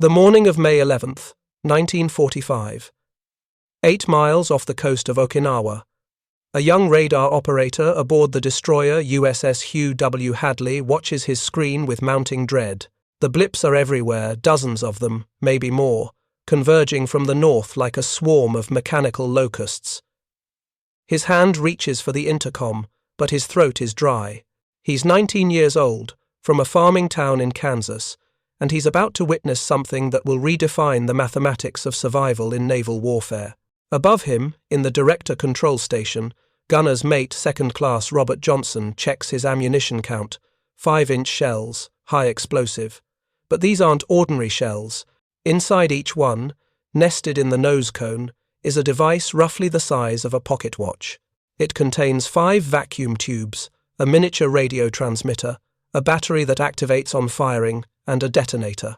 The morning of May 11th, 1945. 8 miles off the coast of Okinawa. A young radar operator aboard the destroyer USS Hugh W. Hadley watches his screen with mounting dread. The blips are everywhere, dozens of them, maybe more, converging from the north like a swarm of mechanical locusts. His hand reaches for the intercom, but his throat is dry. He's 19 years old, from a farming town in Kansas, and he's about to witness something that will redefine the mathematics of survival in naval warfare. Above him, in the director control station, gunner's mate Second Class Robert Johnson checks his ammunition count. 5-inch shells, high explosive. But these aren't ordinary shells. Inside each one, nested in the nose cone, is a device roughly the size of a pocket watch. It contains 5 vacuum tubes, a miniature radio transmitter, a battery that activates on firing, and a detonator.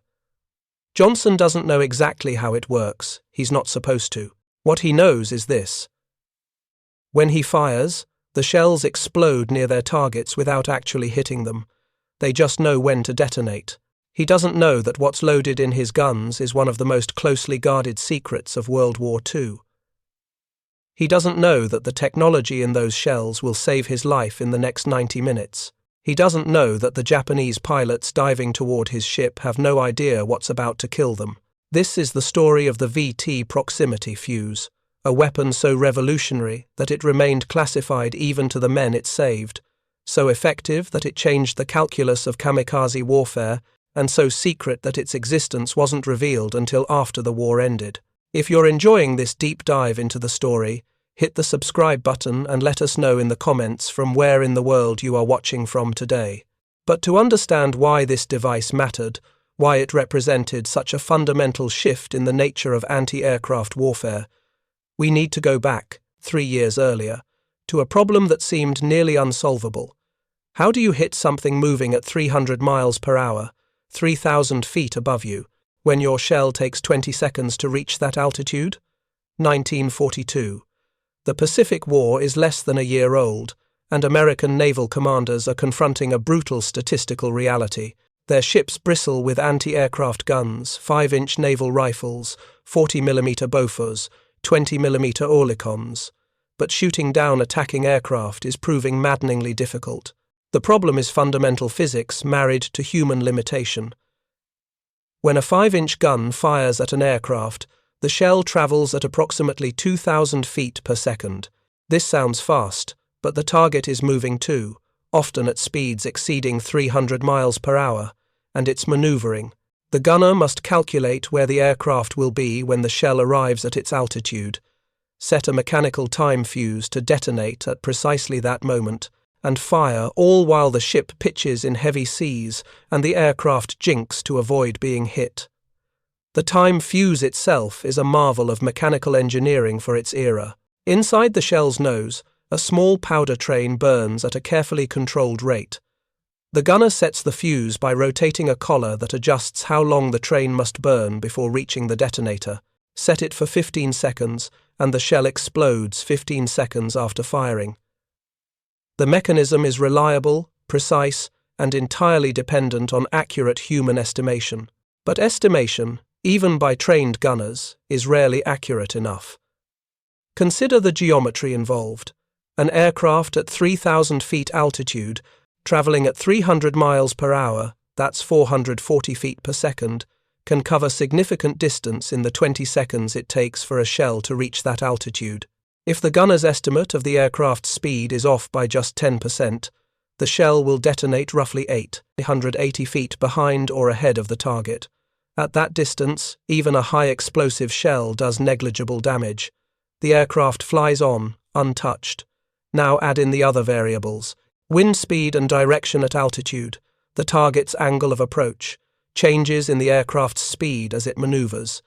Johnson doesn't know exactly how it works. He's not supposed to. What he knows is this. When he fires, the shells explode near their targets without actually hitting them. They just know when to detonate. He doesn't know that what's loaded in his guns is one of the most closely guarded secrets of World War II. He doesn't know that the technology in those shells will save his life in the next 90 minutes. He doesn't know that the Japanese pilots diving toward his ship have no idea what's about to kill them. This is the story of the VT proximity fuse, a weapon so revolutionary that it remained classified even to the men it saved, so effective that it changed the calculus of kamikaze warfare, and so secret that its existence wasn't revealed until after the war ended. If you're enjoying this deep dive into the story, hit the subscribe button and let us know in the comments from where in the world you are watching from today. But to understand why this device mattered, why it represented such a fundamental shift in the nature of anti-aircraft warfare, we need to go back, 3 years earlier, to a problem that seemed nearly unsolvable. How do you hit something moving at 300 miles per hour, 3,000 feet above you, when your shell takes 20 seconds to reach that altitude? 1942. The Pacific War is less than a year old, and American naval commanders are confronting a brutal statistical reality. Their ships bristle with anti-aircraft guns, 5-inch naval rifles, 40mm Bofors, 20mm Oerlikons. But shooting down attacking aircraft is proving maddeningly difficult. The problem is fundamental physics married to human limitation. When a 5-inch gun fires at an aircraft, the shell travels at approximately 2,000 feet per second. This sounds fast, but the target is moving too, often at speeds exceeding 300 miles per hour, and it's maneuvering. The gunner must calculate where the aircraft will be when the shell arrives at its altitude, set a mechanical time fuse to detonate at precisely that moment, and fire all while the ship pitches in heavy seas and the aircraft jinks to avoid being hit. The time fuse itself is a marvel of mechanical engineering for its era. Inside the shell's nose, a small powder train burns at a carefully controlled rate. The gunner sets the fuse by rotating a collar that adjusts how long the train must burn before reaching the detonator. Set it for 15 seconds, and the shell explodes 15 seconds after firing. The mechanism is reliable, precise, and entirely dependent on accurate human estimation. But estimation, even by trained gunners, is rarely accurate enough. Consider the geometry involved. An aircraft at 3,000 feet altitude, traveling at 300 miles per hour, that's 440 feet per second, can cover significant distance in the 20 seconds it takes for a shell to reach that altitude. If the gunner's estimate of the aircraft's speed is off by just 10%, the shell will detonate roughly 880 feet behind or ahead of the target. At that distance, even a high-explosive shell does negligible damage. The aircraft flies on, untouched. Now add in the other variables: wind speed and direction at altitude, the target's angle of approach, changes in the aircraft's speed as it maneuvers,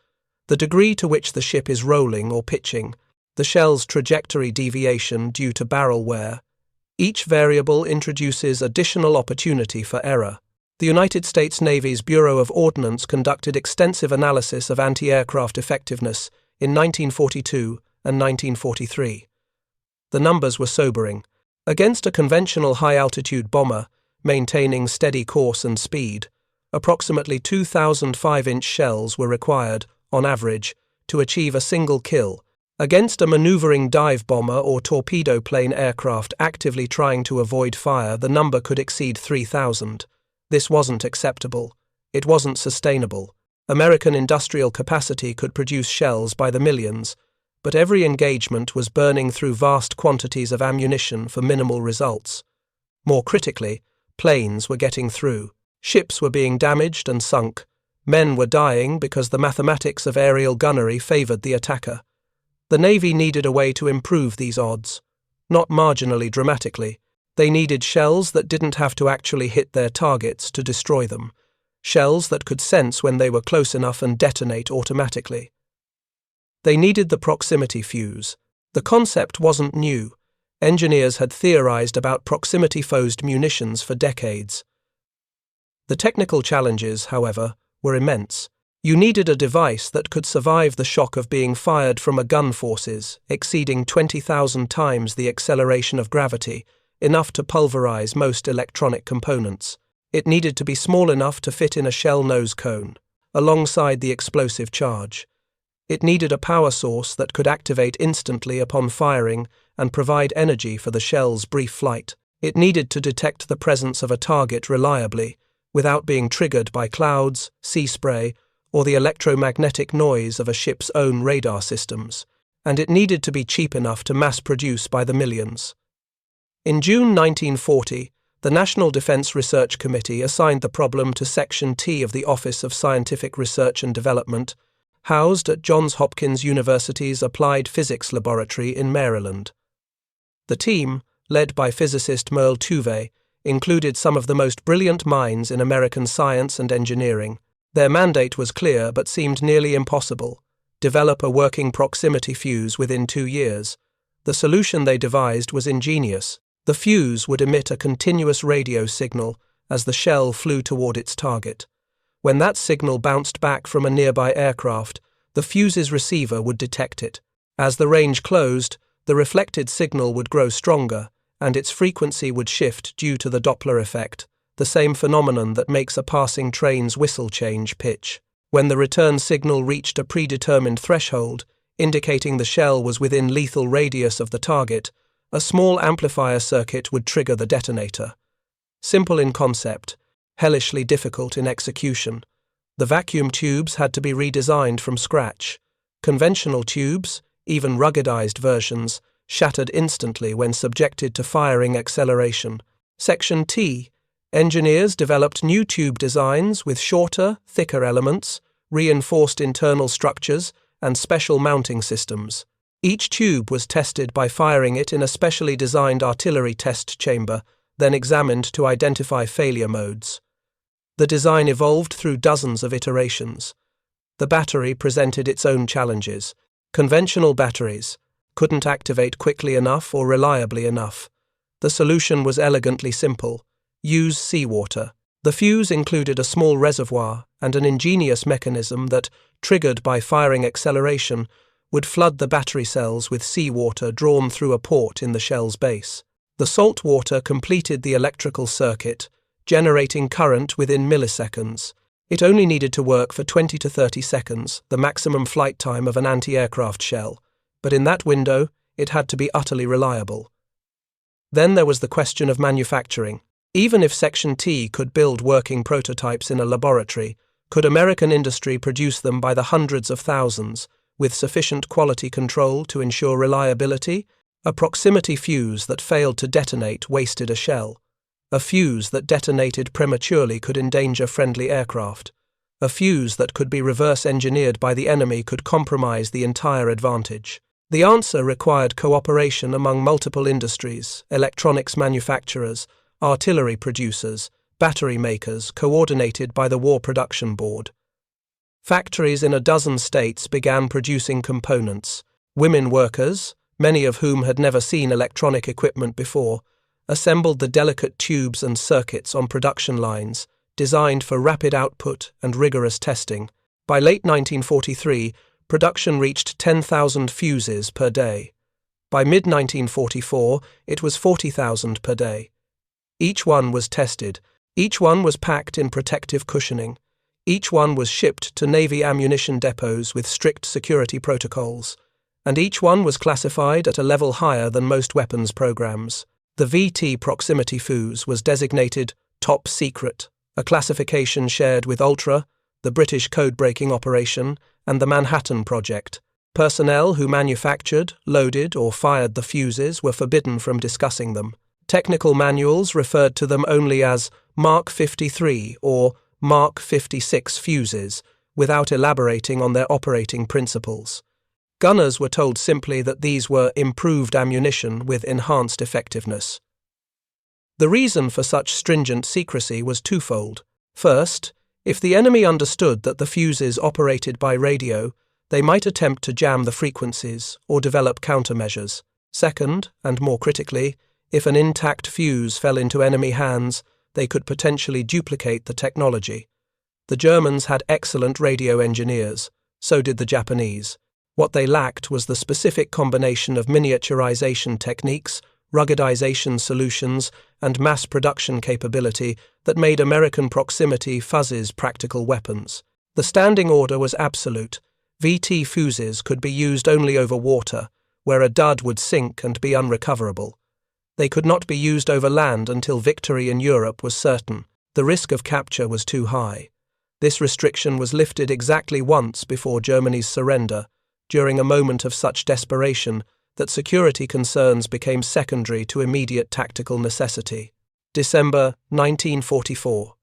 the degree to which the ship is rolling or pitching, the shell's trajectory deviation due to barrel wear. Each variable introduces additional opportunity for error. The United States Navy's Bureau of Ordnance conducted extensive analysis of anti-aircraft effectiveness in 1942 and 1943. The numbers were sobering. Against a conventional high-altitude bomber, maintaining steady course and speed, Approximately 2,000 5-inch shells were required, on average, to achieve a single kill, against a maneuvering dive bomber or torpedo plane aircraft actively trying to avoid fire. The number could exceed 3,000. This wasn't acceptable. It wasn't sustainable. American industrial capacity could produce shells by the millions, but every engagement was burning through vast quantities of ammunition for minimal results. More critically, planes were getting through. Ships were being damaged and sunk. Men were dying because the mathematics of aerial gunnery favored the attacker. The Navy needed a way to improve these odds. Not marginally dramatically. They needed shells that didn't have to actually hit their targets to destroy them. Shells that could sense when they were close enough and detonate automatically. They needed the proximity fuse. The concept wasn't new. Engineers had theorized about proximity-fused munitions for decades. The technical challenges, however, were immense. You needed a device that could survive the shock of being fired from a gun forces exceeding 20,000 times the acceleration of gravity, enough to pulverize most electronic components. It needed to be small enough to fit in a shell nose cone, alongside the explosive charge. It needed a power source that could activate instantly upon firing and provide energy for the shell's brief flight. It needed to detect the presence of a target reliably, without being triggered by clouds, sea spray, or the electromagnetic noise of a ship's own radar systems. And it needed to be cheap enough to mass-produce by the millions. In June 1940, the National Defense Research Committee assigned the problem to Section T of the Office of Scientific Research and Development, housed at Johns Hopkins University's Applied Physics Laboratory in Maryland. The team, led by physicist Merle Tuve, included some of the most brilliant minds in American science and engineering. Their mandate was clear but seemed nearly impossible: develop a working proximity fuse within 2 years. The solution they devised was ingenious. The fuse would emit a continuous radio signal as the shell flew toward its target. When that signal bounced back from a nearby aircraft, the fuse's receiver would detect it. As the range closed, the reflected signal would grow stronger, and its frequency would shift due to the Doppler effect, the same phenomenon that makes a passing train's whistle change pitch. When the return signal reached a predetermined threshold, indicating the shell was within lethal radius of the target, a small amplifier circuit would trigger the detonator. Simple in concept, hellishly difficult in execution. The vacuum tubes had to be redesigned from scratch. Conventional tubes, even ruggedized versions, shattered instantly when subjected to firing acceleration. Section T. Engineers developed new tube designs with shorter, thicker elements, reinforced internal structures, and special mounting systems. Each tube was tested by firing it in a specially designed artillery test chamber, then examined to identify failure modes. The design evolved through dozens of iterations. The battery presented its own challenges. Conventional batteries couldn't activate quickly enough or reliably enough. The solution was elegantly simple: use seawater. The fuse included a small reservoir and an ingenious mechanism that, triggered by firing acceleration, would flood the battery cells with seawater drawn through a port in the shell's base. The salt water completed the electrical circuit, generating current within milliseconds. It only needed to work for 20 to 30 seconds, the maximum flight time of an anti-aircraft shell, but in that window, it had to be utterly reliable. Then there was the question of manufacturing. Even if Section T could build working prototypes in a laboratory, could American industry produce them by the hundreds of thousands, with sufficient quality control to ensure reliability? A proximity fuse that failed to detonate wasted a shell. A fuse that detonated prematurely could endanger friendly aircraft. A fuse that could be reverse-engineered by the enemy could compromise the entire advantage. The answer required cooperation among multiple industries: electronics manufacturers, artillery producers, battery makers, coordinated by the War Production Board. Factories in a dozen states began producing components. Women workers, many of whom had never seen electronic equipment before, assembled the delicate tubes and circuits on production lines, designed for rapid output and rigorous testing. By late 1943, production reached 10,000 fuses per day. By mid-1944, it was 40,000 per day. Each one was tested, Each one was packed in protective cushioning. Each one was shipped to Navy ammunition depots with strict security protocols. And each one was classified at a level higher than most weapons programs. The VT proximity Fuze was designated Top Secret, a classification shared with Ultra, the British code-breaking operation, and the Manhattan Project. Personnel who manufactured, loaded, or fired the fuses were forbidden from discussing them. Technical manuals referred to them only as Mark 53 or Mark 56 fuses, without elaborating on their operating principles. Gunners were told simply that these were improved ammunition with enhanced effectiveness. The reason for such stringent secrecy was twofold. First, if the enemy understood that the fuses operated by radio, they might attempt to jam the frequencies or develop countermeasures. Second, and more critically, if an intact fuse fell into enemy hands, they could potentially duplicate the technology. The Germans had excellent radio engineers, so did the Japanese. What they lacked was the specific combination of miniaturization techniques, ruggedization solutions, and mass production capability that made American proximity Fuzes practical weapons. The standing order was absolute. VT fuses could be used only over water, where a dud would sink and be unrecoverable. They could not be used over land until victory in Europe was certain. The risk of capture was too high. This restriction was lifted exactly once before Germany's surrender, during a moment of such desperation that security concerns became secondary to immediate tactical necessity. December 1944.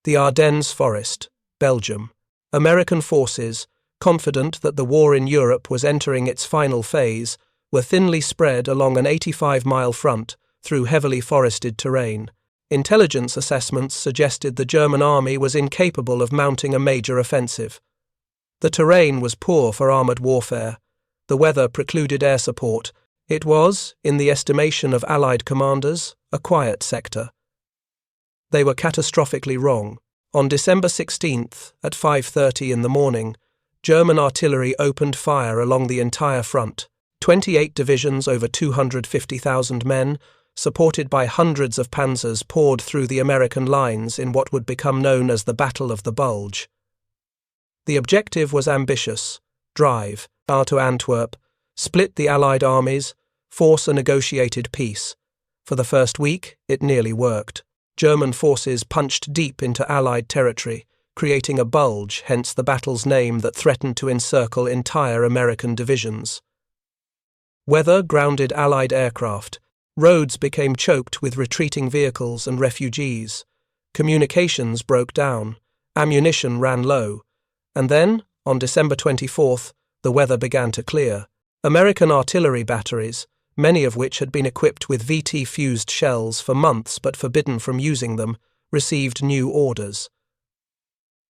The Ardennes Forest, Belgium. American forces, confident that the war in Europe was entering its final phase, were thinly spread along an 85-mile front through heavily forested terrain. Intelligence assessments suggested the German army was incapable of mounting a major offensive. The terrain was poor for armoured warfare. The weather precluded air support. It was, in the estimation of Allied commanders, a quiet sector. They were catastrophically wrong. On December 16th, at 5:30 in the morning, German artillery opened fire along the entire front. 28 divisions over 250,000 men, supported by hundreds of panzers, poured through the American lines in what would become known as the Battle of the Bulge. The objective was ambitious: drive to Antwerp, split the Allied armies, force a negotiated peace. For the first week, it nearly worked. German forces punched deep into Allied territory, creating a bulge, hence the battle's name, that threatened to encircle entire American divisions. Weather grounded Allied aircraft. Roads became choked with retreating vehicles and refugees. Communications broke down. Ammunition ran low. And then, on December 24th, the weather began to clear. American artillery batteries, many of which had been equipped with VT-fused shells for months but forbidden from using them, received new orders.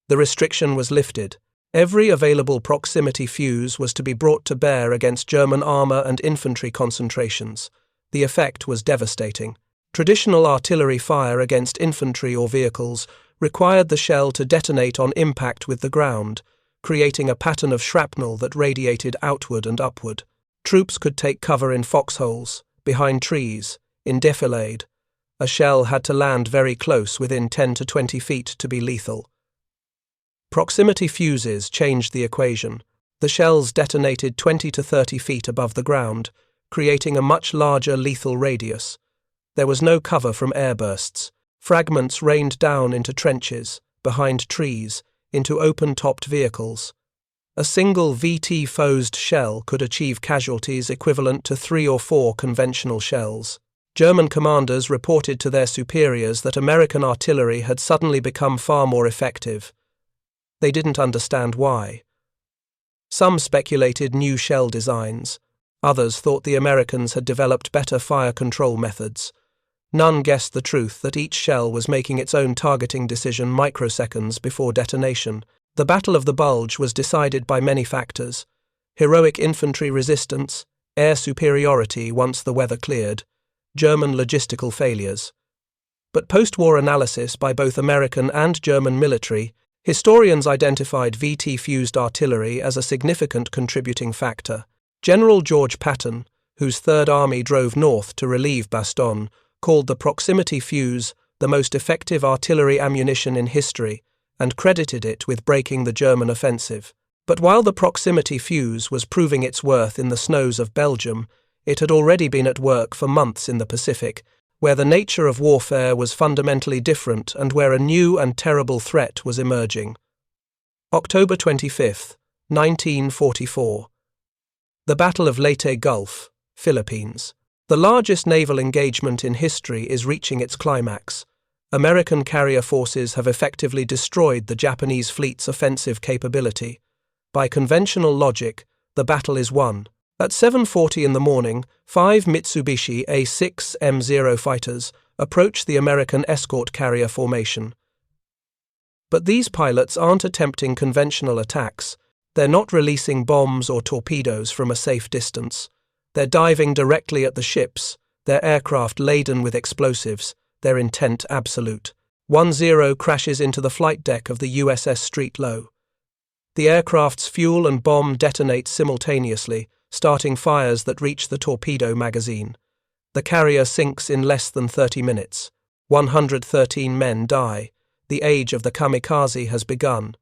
The restriction was lifted. Every available proximity fuse was to be brought to bear against German armour and infantry concentrations. The effect was devastating. Traditional artillery fire against infantry or vehicles required the shell to detonate on impact with the ground, creating a pattern of shrapnel that radiated outward and upward. Troops could take cover in foxholes, behind trees, in defilade. A shell had to land very close, within 10 to 20 feet, to be lethal. Proximity fuses changed the equation. The shells detonated 20 to 30 feet above the ground, creating a much larger lethal radius. There was no cover from airbursts. Fragments rained down into trenches, behind trees, into open-topped vehicles. A single VT-fused shell could achieve casualties equivalent to 3 or 4 conventional shells. German commanders reported to their superiors that American artillery had suddenly become far more effective. They didn't understand why. Some speculated new shell designs. Others thought the Americans had developed better fire control methods. None guessed the truth that each shell was making its own targeting decision microseconds before detonation. The Battle of the Bulge was decided by many factors: heroic infantry resistance, air superiority once the weather cleared, German logistical failures. But post-war analysis by both American and German military, historians identified VT-fused artillery as a significant contributing factor. General George Patton, whose Third Army drove north to relieve Bastogne, called the proximity fuse the most effective artillery ammunition in history, and credited it with breaking the German offensive. But while the proximity fuse was proving its worth in the snows of Belgium, it had already been at work for months in the Pacific, where the nature of warfare was fundamentally different and where a new and terrible threat was emerging. October 25, 1944. The Battle of Leyte Gulf, Philippines. The largest naval engagement in history is reaching its climax. American carrier forces have effectively destroyed the Japanese fleet's offensive capability. By conventional logic, the battle is won. At 7:40 in the morning, 5 Mitsubishi A6M0 fighters approach the American escort carrier formation. But these pilots aren't attempting conventional attacks. They're not releasing bombs or torpedoes from a safe distance. They're diving directly at the ships, their aircraft laden with explosives, their intent absolute. 1-0 crashes into the flight deck of the USS Streetlow. The aircraft's fuel and bomb detonate simultaneously, starting fires that reach the torpedo magazine. The carrier sinks in less than 30 minutes. 113 men die. The age of the kamikaze has begun.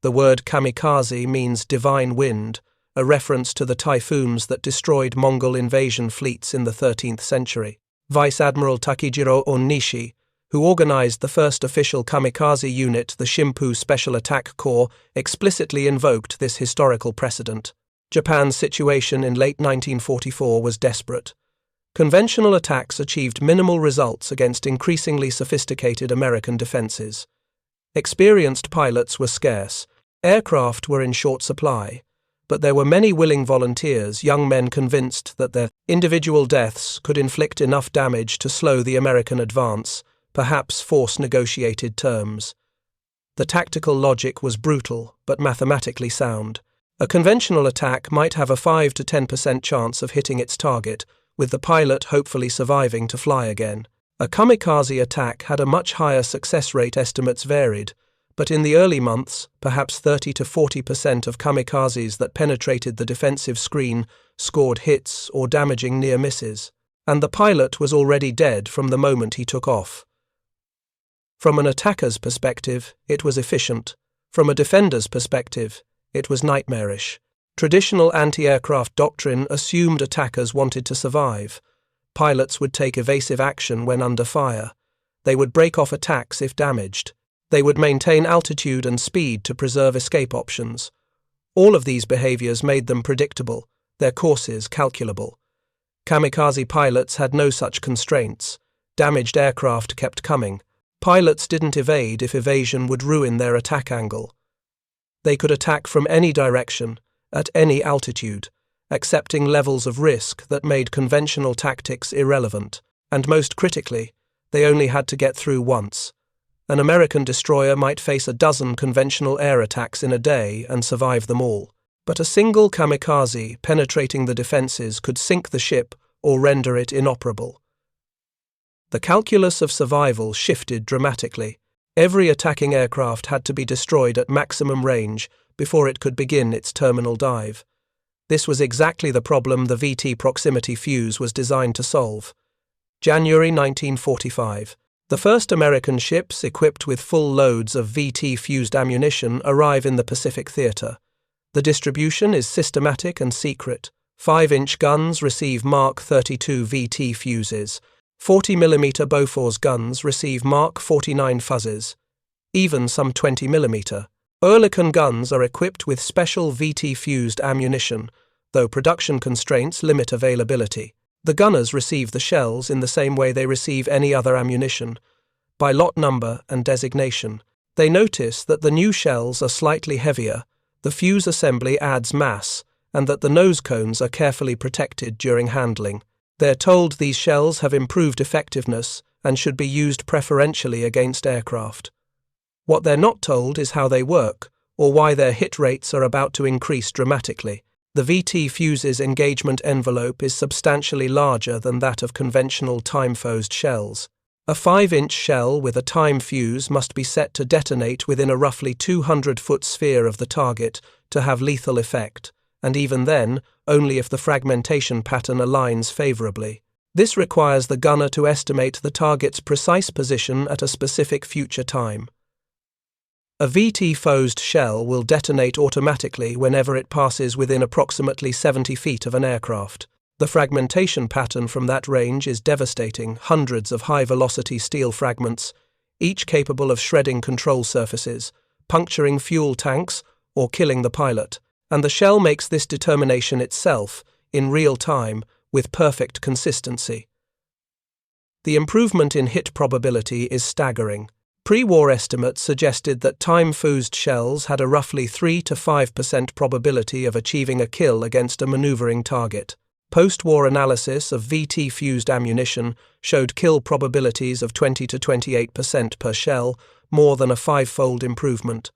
The word kamikaze means divine wind, a reference to the typhoons that destroyed Mongol invasion fleets in the 13th century. Vice Admiral Takejiro Onishi, who organized the first official kamikaze unit, the Shimpu Special Attack Corps, explicitly invoked this historical precedent. Japan's situation in late 1944 was desperate. Conventional attacks achieved minimal results against increasingly sophisticated American defenses. Experienced pilots were scarce, aircraft were in short supply, but there were many willing volunteers, young men convinced that their individual deaths could inflict enough damage to slow the American advance, perhaps force negotiated terms. The tactical logic was brutal, but mathematically sound. A conventional attack might have a 5 to 10% chance of hitting its target, with the pilot hopefully surviving to fly again. A kamikaze attack had a much higher success rate, estimates varied, but in the early months, perhaps 30 to 40% of kamikazes that penetrated the defensive screen scored hits or damaging near misses, and the pilot was already dead from the moment he took off. From an attacker's perspective, it was efficient. From a defender's perspective, it was nightmarish. Traditional anti-aircraft doctrine assumed attackers wanted to survive. Pilots would take evasive action when under fire. They would break off attacks if damaged. They would maintain altitude and speed to preserve escape options. All of these behaviors made them predictable, their courses calculable. Kamikaze pilots had no such constraints. Damaged aircraft kept coming. Pilots didn't evade if evasion would ruin their attack angle. They could attack from any direction, at any altitude, accepting levels of risk that made conventional tactics irrelevant, and most critically, they only had to get through once. An American destroyer might face a dozen conventional air attacks in a day and survive them all, but a single kamikaze penetrating the defenses could sink the ship or render it inoperable. The calculus of survival shifted dramatically. Every attacking aircraft had to be destroyed at maximum range before it could begin its terminal dive. This was exactly the problem the VT proximity fuse was designed to solve. January 1945. The first American ships equipped with full loads of VT-fused ammunition arrive in the Pacific Theater. The distribution is systematic and secret. 5-inch guns receive Mark 32 VT fuses. 40mm Bofors guns receive Mark 49 Fuzes. Even some 20mm. Oerlikon guns are equipped with special VT-fused ammunition, though production constraints limit availability. The gunners receive the shells in the same way they receive any other ammunition, by lot number and designation. They notice that the new shells are slightly heavier, the fuse assembly adds mass, and that the nose cones are carefully protected during handling. They're told these shells have improved effectiveness and should be used preferentially against aircraft. What they're not told is how they work, or why their hit rates are about to increase dramatically. The VT fuse's engagement envelope is substantially larger than that of conventional time-fused shells. A 5-inch shell with a time fuse must be set to detonate within a roughly 200-foot sphere of the target to have lethal effect, and even then, only if the fragmentation pattern aligns favorably. This requires the gunner to estimate the target's precise position at a specific future time. A VT-fused shell will detonate automatically whenever it passes within approximately 70 feet of an aircraft. The fragmentation pattern from that range is devastating, hundreds of high-velocity steel fragments, each capable of shredding control surfaces, puncturing fuel tanks, or killing the pilot. And the shell makes this determination itself, in real time, with perfect consistency. The improvement in hit probability is staggering. Pre-war estimates suggested that time-fused shells had a roughly 3 to 5% probability of achieving a kill against a maneuvering target. Post-war analysis of VT-fused ammunition showed kill probabilities of 20 to 28% per shell, more than a 5-fold improvement.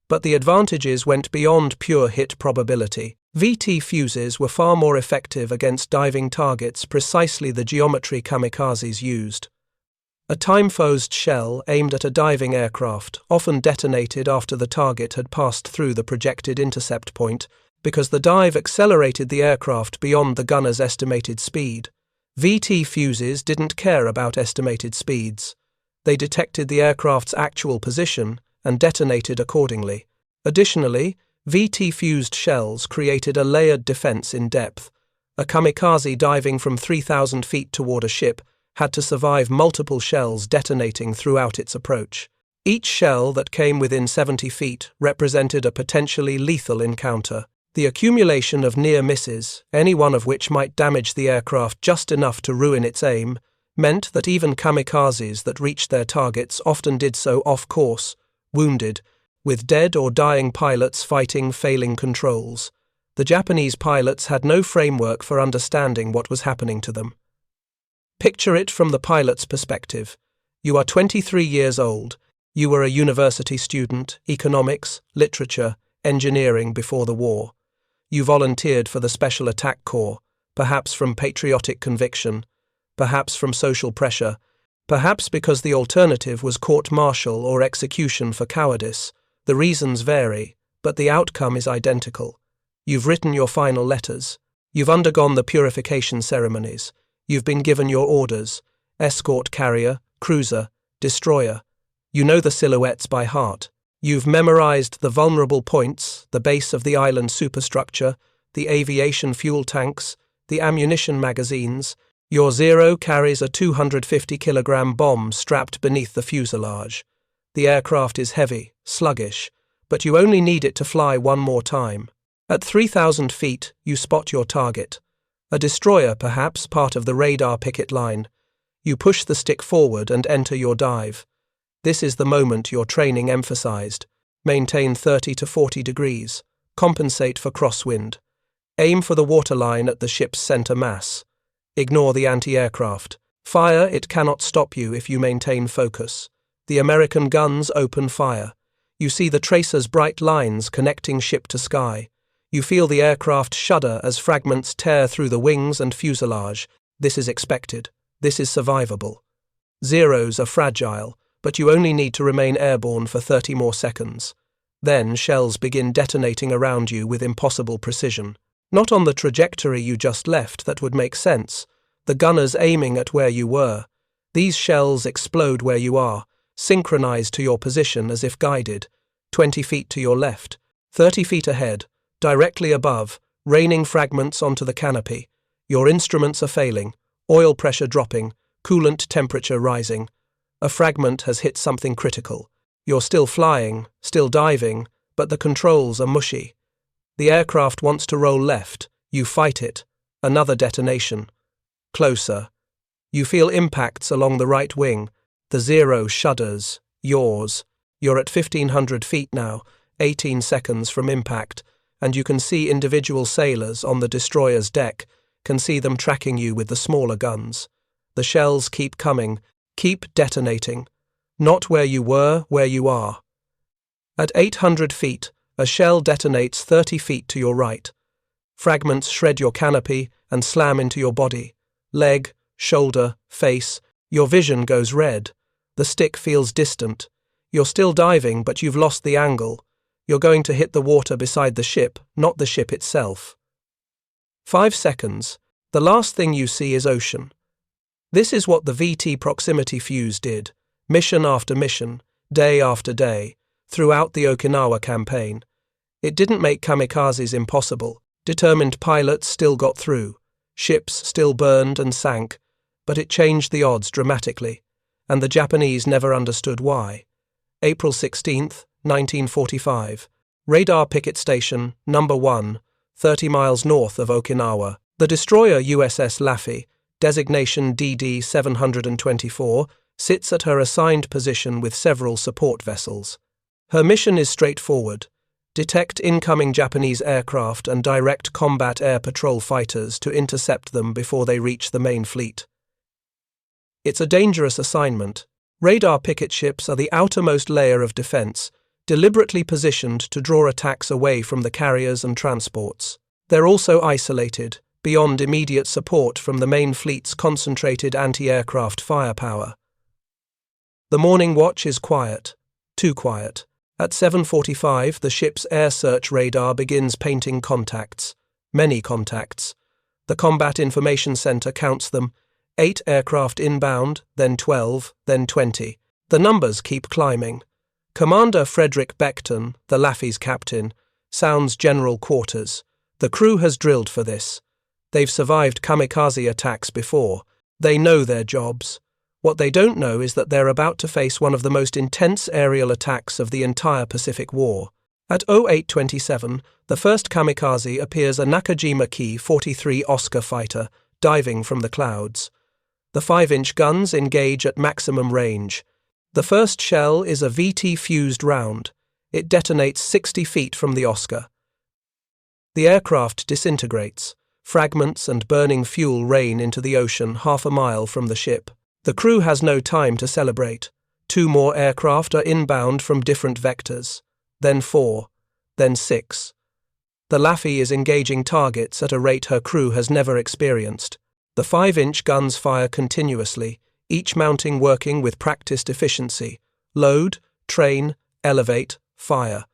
But the advantages went beyond pure hit probability. VT fuses were far more effective against diving targets, precisely the geometry kamikazes used. A time-fused shell aimed at a diving aircraft often detonated after the target had passed through the projected intercept point, because the dive accelerated the aircraft beyond the gunner's estimated speed. VT fuses didn't care about estimated speeds. They detected the aircraft's actual position and detonated accordingly. Additionally, VT-fused shells created a layered defense in depth. A kamikaze diving from 3,000 feet toward a ship had to survive multiple shells detonating throughout its approach. Each shell that came within 70 feet represented a potentially lethal encounter. The accumulation of near misses, any one of which might damage the aircraft just enough to ruin its aim, meant that even kamikazes that reached their targets often did so off-course, wounded, with dead or dying pilots fighting failing controls. The Japanese pilots had no framework for understanding what was happening to them. Picture it from the pilot's perspective. You are 23 years old. You were a university student, economics, literature, engineering before the war. You volunteered for the Special Attack Corps, perhaps from patriotic conviction, perhaps from social pressure, perhaps because the alternative was court-martial or execution for cowardice. The reasons vary, but the outcome is identical. You've written your final letters. You've undergone the purification ceremonies. You've been given your orders: escort carrier, cruiser, destroyer. You know the silhouettes by heart. You've memorized the vulnerable points, the base of the island superstructure, the aviation fuel tanks, the ammunition magazines. Your Zero carries a 250-kilogram bomb strapped beneath the fuselage. The aircraft is heavy, sluggish, but you only need it to fly one more time. At 3,000 feet, you spot your target. A destroyer, perhaps, part of the radar picket line. You push the stick forward and enter your dive. This is the moment your training emphasized. Maintain 30 to 40 degrees. Compensate for crosswind. Aim for the waterline at the ship's center mass. Ignore the anti-aircraft. Fire, it cannot stop you if you maintain focus. The American guns open fire. You see the tracer's bright lines connecting ship to sky. You feel the aircraft shudder as fragments tear through the wings and fuselage. This is expected. This is survivable. Zeros are fragile, but you only need to remain airborne for 30 more seconds. Then shells begin detonating around you with impossible precision. Not on the trajectory you just left, that would make sense. The gunner's aiming at where you were. These shells explode where you are, synchronized to your position as if guided. 20 feet to your left, 30 feet ahead, directly above, raining fragments onto the canopy. Your instruments are failing, oil pressure dropping, coolant temperature rising. A fragment has hit something critical. You're still flying, still diving, but the controls are mushy. The aircraft wants to roll left. You fight it. Another detonation. Closer. You feel impacts along the right wing. The Zero shudders. Yours. You're at 1,500 feet now, 18 seconds from impact, and you can see individual sailors on the destroyer's deck, can see them tracking you with the smaller guns. The shells keep coming, keep detonating. Not where you were, where you are. At 800 feet, a shell detonates 30 feet to your right. Fragments shred your canopy and slam into your body. Leg, shoulder, face. Your vision goes red. The stick feels distant. You're still diving, but you've lost the angle. You're going to hit the water beside the ship, not the ship itself. 5 seconds. The last thing you see is ocean. This is what the VT proximity fuse did, mission after mission, day after day, throughout the Okinawa campaign. It didn't make kamikazes impossible. Determined pilots still got through, ships still burned and sank, but it changed the odds dramatically, and the Japanese never understood why. April 16, 1945. Radar Picket Station, Number 1, 30 miles north of Okinawa. The destroyer USS Laffey, designation DD 724, sits at her assigned position with several support vessels. Her mission is straightforward: detect incoming Japanese aircraft and direct combat air patrol fighters to intercept them before they reach the main fleet. It's a dangerous assignment. Radar picket ships are the outermost layer of defense, deliberately positioned to draw attacks away from the carriers and transports. They're also isolated, beyond immediate support from the main fleet's concentrated anti-aircraft firepower. The morning watch is quiet, too quiet. At 7:45, the ship's air search radar begins painting contacts, many contacts. The Combat Information Center counts them: 8 aircraft inbound, then 12, then 20. The numbers keep climbing. Commander Frederick Beckton, the Laffey's captain, sounds general quarters. The crew has drilled for this. They've survived kamikaze attacks before. They know their jobs. What they don't know is that they're about to face one of the most intense aerial attacks of the entire Pacific War. At 08:27, the first kamikaze appears a Nakajima Ki 43 Oscar fighter, diving from the clouds. The 5-inch guns engage at maximum range. The first shell is a VT-fused round. It detonates 60 feet from the Oscar. The aircraft disintegrates. Fragments and burning fuel rain into the ocean half a mile from the ship. The crew has no time to celebrate. 2 more aircraft are inbound from different vectors. Then 4. Then 6. The Laffey is engaging targets at a rate her crew has never experienced. The 5-inch guns fire continuously, each mounting working with practiced efficiency. Load, train, elevate, fire.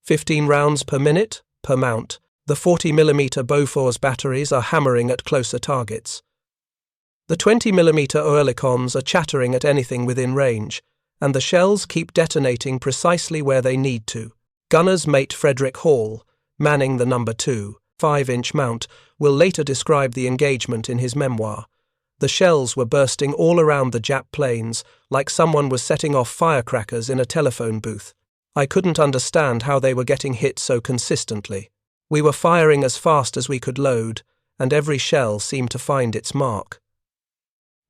15 rounds per minute, per mount. The 40mm Bofors batteries are hammering at closer targets. The 20mm Oerlikons are chattering at anything within range, and the shells keep detonating precisely where they need to. Gunners mate Frederick Hall, manning the number 2, 5-inch mount, will later describe the engagement in his memoir. The shells were bursting all around the Jap planes, like someone was setting off firecrackers in a telephone booth. I couldn't understand how they were getting hit so consistently. We were firing as fast as we could load, and every shell seemed to find its mark.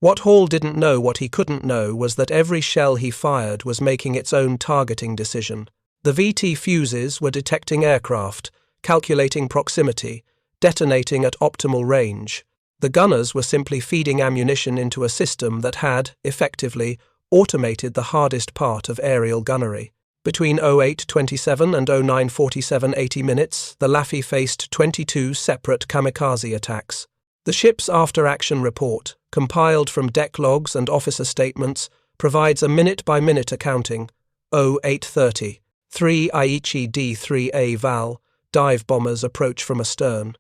What Hall didn't know, what he couldn't know, was that every shell he fired was making its own targeting decision. The VT fuses were detecting aircraft, calculating proximity, detonating at optimal range. The gunners were simply feeding ammunition into a system that had, effectively, automated the hardest part of aerial gunnery. Between 08:27 and 09:47 80 minutes, the Laffey faced 22 separate kamikaze attacks. The ship's after-action report, compiled from deck logs and officer statements, provides a minute-by-minute accounting. 08:30. 3 Aichi D-3A Val dive bombers approach from astern.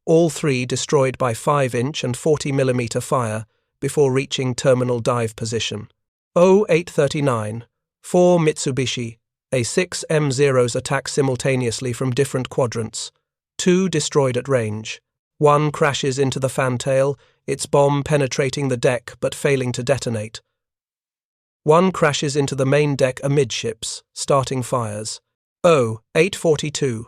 All 3 destroyed by 5-inch and 40mm fire before reaching terminal dive position. 08:39. 4 Mitsubishi A6 M0s attack simultaneously from different quadrants. 2 destroyed at range. 1 crashes into the fantail, its bomb penetrating the deck but failing to detonate. 1 crashes into the main deck amidships, starting fires. 08:42.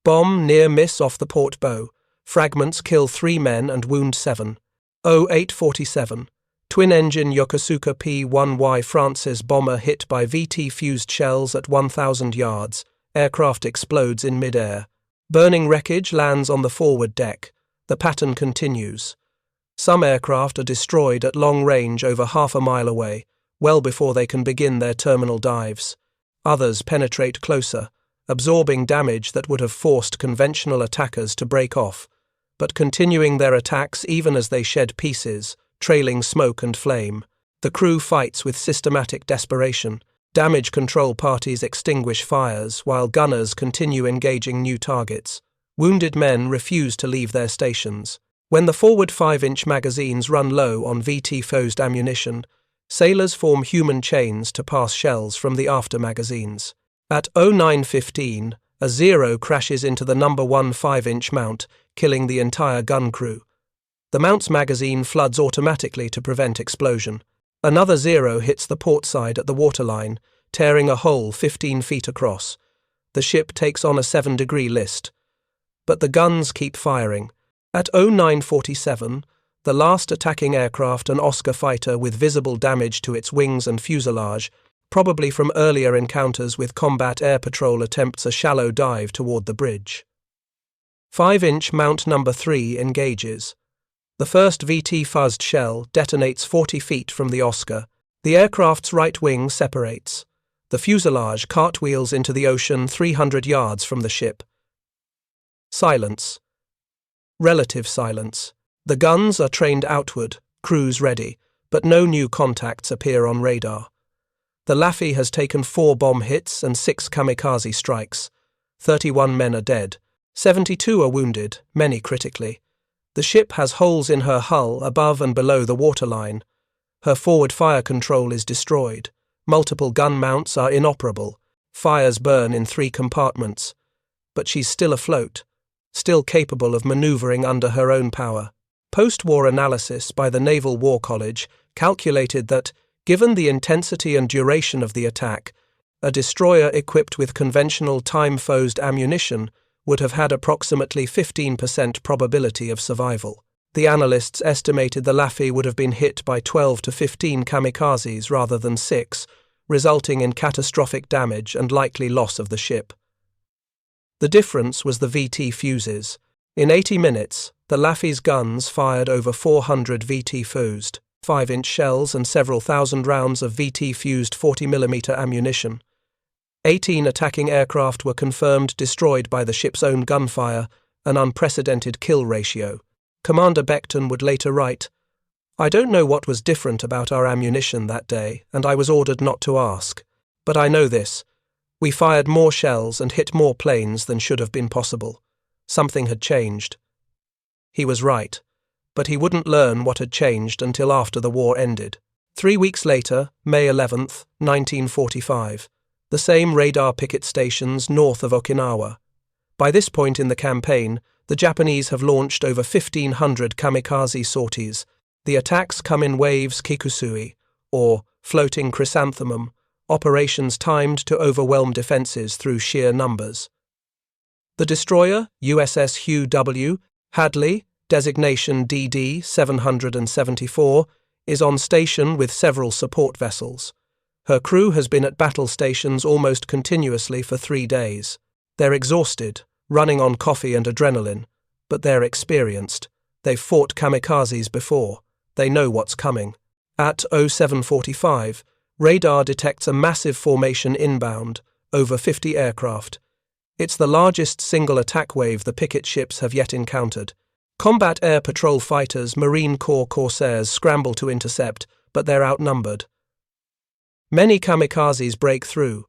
Bomb near miss off the port bow. Fragments kill 3 men and wound 7. 08:47. Twin-engine Yokosuka P-1Y Francis bomber hit by VT-fused shells at 1,000 yards. Aircraft explodes in mid-air. Burning wreckage lands on the forward deck. The pattern continues. Some aircraft are destroyed at long range over half a mile away, well before they can begin their terminal dives. Others penetrate closer, absorbing damage that would have forced conventional attackers to break off, but continuing their attacks even as they shed pieces, trailing smoke and flame. The crew fights with systematic desperation. Damage control parties extinguish fires while gunners continue engaging new targets. Wounded men refuse to leave their stations. When the forward 5-inch magazines run low on VT-Fused ammunition, sailors form human chains to pass shells from the after magazines. At 09:15, a Zero crashes into the number 1 5-inch mount, killing the entire gun crew. The mount's magazine floods automatically to prevent explosion. Another Zero hits the port side at the waterline, tearing a hole 15 feet across. The ship takes on a 7-degree list. But the guns keep firing. At 09:47, the last attacking aircraft, an Oscar fighter with visible damage to its wings and fuselage, probably from earlier encounters with combat air patrol, attempts a shallow dive toward the bridge. 5-inch mount number 3 engages. The first VT-Fuzzed shell detonates 40 feet from the Oscar. The aircraft's right wing separates. The fuselage cartwheels into the ocean 300 yards from the ship. Silence. Relative silence. The guns are trained outward, crews ready, but no new contacts appear on radar. The Laffy has taken 4 bomb hits and 6 kamikaze strikes. 31 men are dead. 72 are wounded, many critically. The ship has holes in her hull above and below the waterline. Her forward fire control is destroyed. Multiple gun mounts are inoperable. Fires burn in 3 compartments. But she's still afloat, still capable of maneuvering under her own power. Post-war analysis by the Naval War College calculated that, given the intensity and duration of the attack, a destroyer equipped with conventional time-fused ammunition would have had approximately 15% probability of survival. The analysts estimated the Laffy would have been hit by 12 to 15 kamikazes rather than 6, resulting in catastrophic damage and likely loss of the ship. The difference was the VT Fuzes. In 80 minutes, the Laffy's guns fired over 400 VT-Fused 5-inch shells and several thousand rounds of VT-Fused 40mm ammunition. 18 attacking aircraft were confirmed destroyed by the ship's own gunfire, an unprecedented kill ratio. Commander Beckton would later write, "I don't know what was different about our ammunition that day, and I was ordered not to ask. But I know this. We fired more shells and hit more planes than should have been possible. Something had changed." He was right, but he wouldn't learn what had changed until after the war ended. 3 weeks later, May 11th, 1945, the same radar picket stations north of Okinawa. By this point in the campaign, the Japanese have launched over 1,500 kamikaze sorties. The attacks come in waves kikusui, or floating chrysanthemum, operations timed to overwhelm defenses through sheer numbers. The destroyer, USS Hugh W. Hadley, designation DD 774, is on station with several support vessels. Her crew has been at battle stations almost continuously for 3 days. They're exhausted, running on coffee and adrenaline, but they're experienced. They've fought kamikazes before. They know what's coming. At 07:45, radar detects a massive formation inbound, over 50 aircraft. It's the largest single attack wave the picket ships have yet encountered. Combat air patrol fighters, Marine Corps Corsairs scramble to intercept, but they're outnumbered. Many kamikazes break through.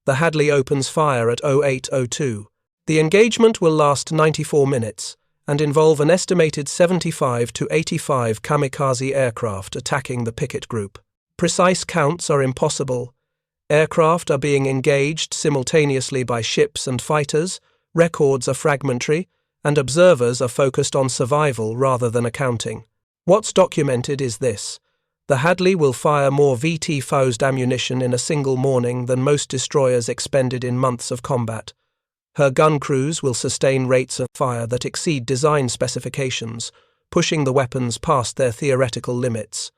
The Hadley opens fire at 08:02. The engagement will last 94 minutes and involve an estimated 75 to 85 kamikaze aircraft attacking the picket group. Precise counts are impossible. Aircraft are being engaged simultaneously by ships and fighters, records are fragmentary, and observers are focused on survival rather than accounting. What's documented is this. The Hadley will fire more VT-Fused ammunition in a single morning than most destroyers expended in months of combat. Her gun crews will sustain rates of fire that exceed design specifications, pushing the weapons past their theoretical limits,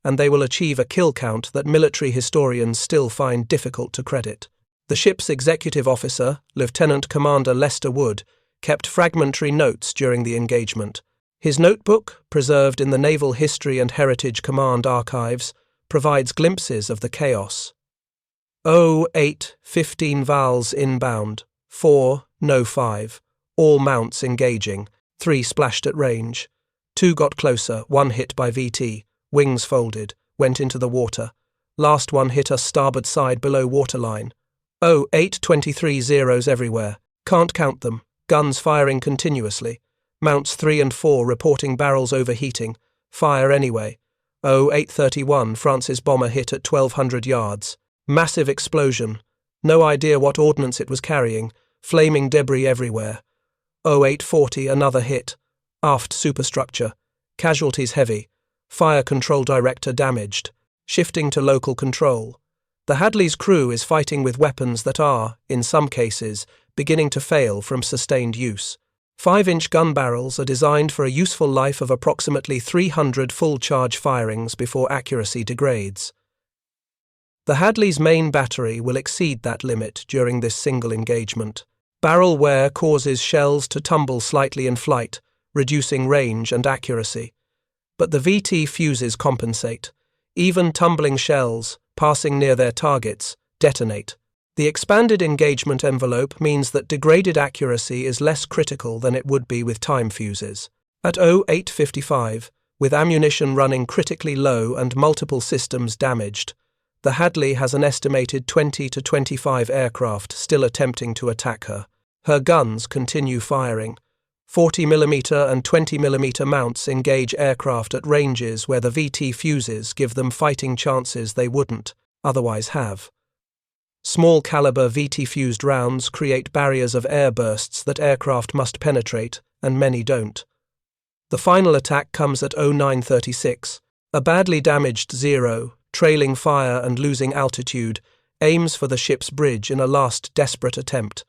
and they will achieve a kill count that military historians still find difficult to credit. The ship's executive officer, Lieutenant Commander Lester Wood, kept fragmentary notes during the engagement. His notebook, preserved in the Naval History and Heritage Command archives, provides glimpses of the chaos. 08:15 vals inbound, 4, no 5, all mounts engaging, 3 splashed at range. 2 got closer, 1 hit by VT, wings folded, went into the water. Last one hit us starboard side below waterline. 08:23 zeros everywhere, can't count them, guns firing continuously. Mounts 3 and 4 reporting barrels overheating. Fire anyway. 0831 France's bomber hit at 1200 yards. Massive explosion. No idea what ordnance it was carrying. Flaming debris everywhere. 0840 another hit. Aft superstructure. Casualties heavy. Fire control director damaged. Shifting to local control. The Hadley's crew is fighting with weapons that are, in some cases, beginning to fail from sustained use. 5-inch gun barrels are designed for a useful life of approximately 300 full-charge firings before accuracy degrades. The Hadley's main battery will exceed that limit during this single engagement. Barrel wear causes shells to tumble slightly in flight, reducing range and accuracy. But the VT fuses compensate. Even tumbling shells, passing near their targets, detonate. The expanded engagement envelope means that degraded accuracy is less critical than it would be with time fuses. At 0855, with ammunition running critically low and multiple systems damaged, the Hadley has an estimated 20 to 25 aircraft still attempting to attack her. Her guns continue firing. 40mm and 20mm mounts engage aircraft at ranges where the VT fuses give them fighting chances they wouldn't otherwise have. Small caliber VT fused rounds create barriers of air bursts that aircraft must penetrate, and many don't. The final attack comes at 0936. A badly damaged Zero, trailing fire and losing altitude, aims for the ship's bridge in a last desperate attempt.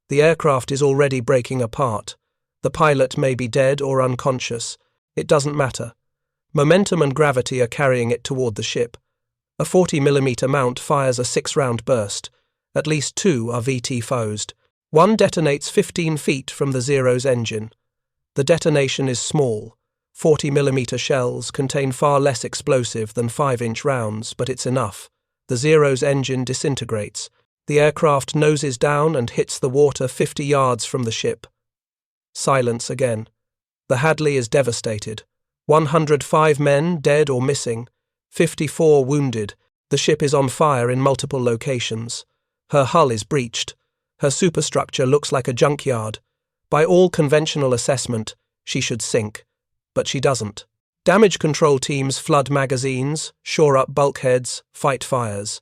The aircraft is already breaking apart. The pilot may be dead or unconscious. It doesn't matter. Momentum and gravity are carrying it toward the ship. A 40mm mount fires a 6-round burst. At least 2 are VT fused. One detonates 15 feet from the Zero's engine. The detonation is small. 40mm shells contain far less explosive than 5-inch rounds, but it's enough. The Zero's engine disintegrates. The aircraft noses down and hits the water 50 yards from the ship. Silence again. The Hadley is devastated. 105 men dead or missing. 54 wounded. The ship is on fire in multiple locations. Her hull is breached. Her superstructure looks like a junkyard. By all conventional assessment, she should sink. But she doesn't. Damage control teams flood magazines, shore up bulkheads, fight fires.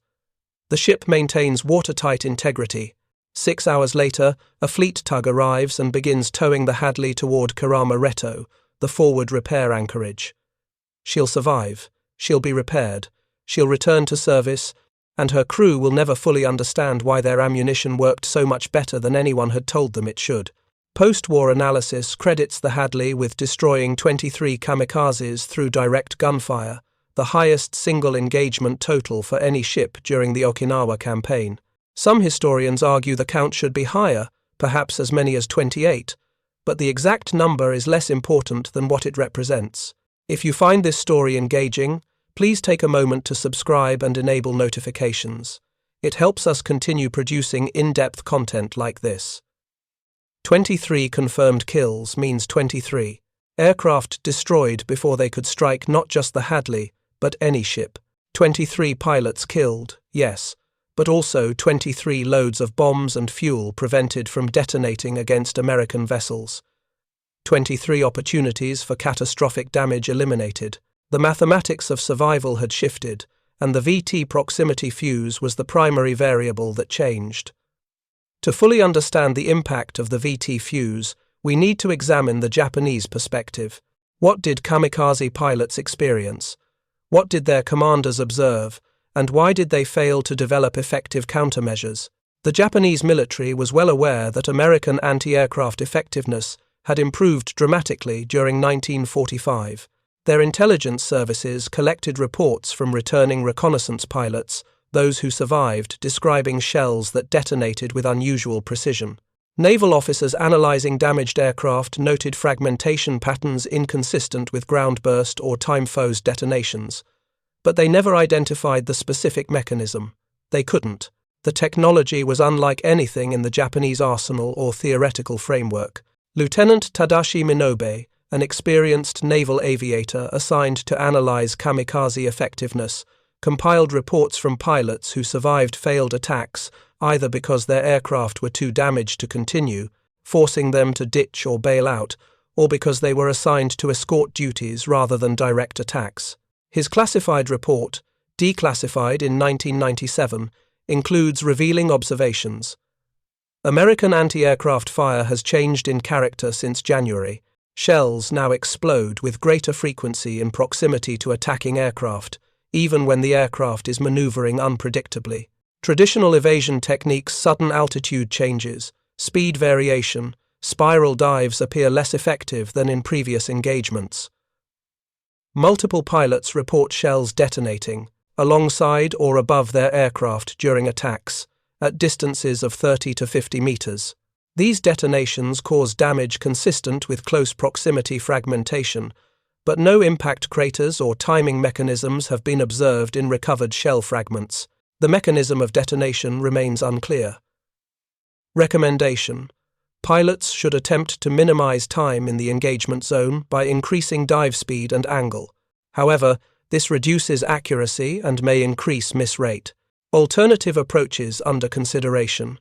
The ship maintains watertight integrity. 6 hours later, a fleet tug arrives and begins towing the Hadley toward Karama-Reto, the forward repair anchorage. She'll survive. She'll be repaired. She'll return to service, and her crew will never fully understand why their ammunition worked so much better than anyone had told them it should. Post-war analysis credits the Hadley with destroying 23 kamikazes through direct gunfire, the highest single engagement total for any ship during the Okinawa campaign. Some historians argue the count should be higher, perhaps as many as 28, but the exact number is less important than what it represents. If you find this story engaging, please take a moment to subscribe and enable notifications. It helps us continue producing in-depth content like this. 23 confirmed kills means 23 aircraft destroyed before they could strike not just the Hadley, but any ship. 23 pilots killed, yes, but also 23 loads of bombs and fuel prevented from detonating against American vessels. 23 opportunities for catastrophic damage eliminated. The mathematics of survival had shifted, and the VT proximity fuse was the primary variable that changed. To fully understand the impact of the VT fuse, we need to examine the Japanese perspective. What did kamikaze pilots experience? What did their commanders observe? And why did they fail to develop effective countermeasures? The Japanese military was well aware that American anti-aircraft effectiveness had improved dramatically during 1945. Their intelligence services collected reports from returning reconnaissance pilots, those who survived, describing shells that detonated with unusual precision. Naval officers analyzing damaged aircraft noted fragmentation patterns inconsistent with ground burst or time-fused detonations. But they never identified the specific mechanism. They couldn't. The technology was unlike anything in the Japanese arsenal or theoretical framework. Lieutenant Tadashi Minobe, an experienced naval aviator assigned to analyze kamikaze effectiveness, compiled reports from pilots who survived failed attacks either because their aircraft were too damaged to continue, forcing them to ditch or bail out, or because they were assigned to escort duties rather than direct attacks. His classified report, declassified in 1997, includes revealing observations. American anti-aircraft fire has changed in character since January. Shells now explode with greater frequency in proximity to attacking aircraft, even when the aircraft is maneuvering unpredictably. Traditional evasion techniques, sudden altitude changes, speed variation, spiral dives appear less effective than in previous engagements. Multiple pilots report shells detonating, alongside or above their aircraft during attacks, at distances of 30 to 50 meters. These detonations cause damage consistent with close proximity fragmentation, but no impact craters or timing mechanisms have been observed in recovered shell fragments. The mechanism of detonation remains unclear. Recommendation: pilots should attempt to minimize time in the engagement zone by increasing dive speed and angle. However, this reduces accuracy and may increase miss rate. Alternative approaches under consideration.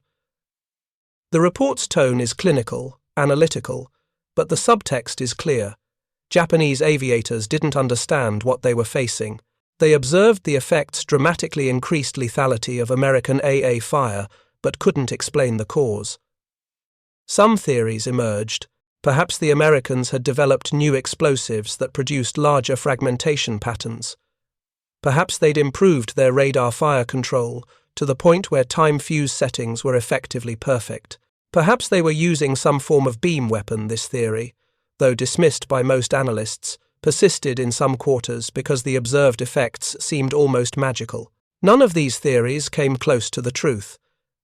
The report's tone is clinical, analytical, but the subtext is clear. Japanese aviators didn't understand what they were facing. They observed the effects dramatically increased lethality of American AA fire, but couldn't explain the cause. Some theories emerged. Perhaps the Americans had developed new explosives that produced larger fragmentation patterns. Perhaps they'd improved their radar fire control to the point where time fuse settings were effectively perfect. Perhaps they were using some form of beam weapon. This theory, though dismissed by most analysts, persisted in some quarters because the observed effects seemed almost magical. None of these theories came close to the truth.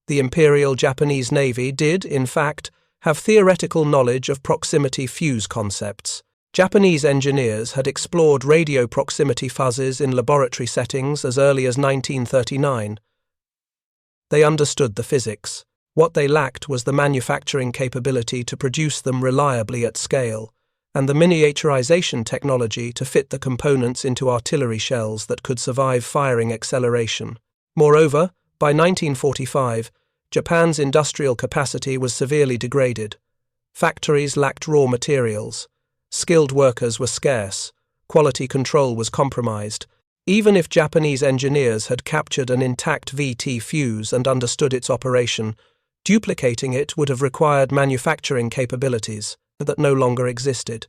The Imperial Japanese Navy did, in fact, have theoretical knowledge of proximity fuse concepts. Japanese engineers had explored radio proximity fuzzes in laboratory settings as early as 1939. They understood the physics. What they lacked was the manufacturing capability to produce them reliably at scale, and the miniaturization technology to fit the components into artillery shells that could survive firing acceleration. Moreover, by 1945, Japan's industrial capacity was severely degraded. Factories lacked raw materials. Skilled workers were scarce. Quality control was compromised. Even if Japanese engineers had captured an intact VT fuse and understood its operation, duplicating it would have required manufacturing capabilities that no longer existed.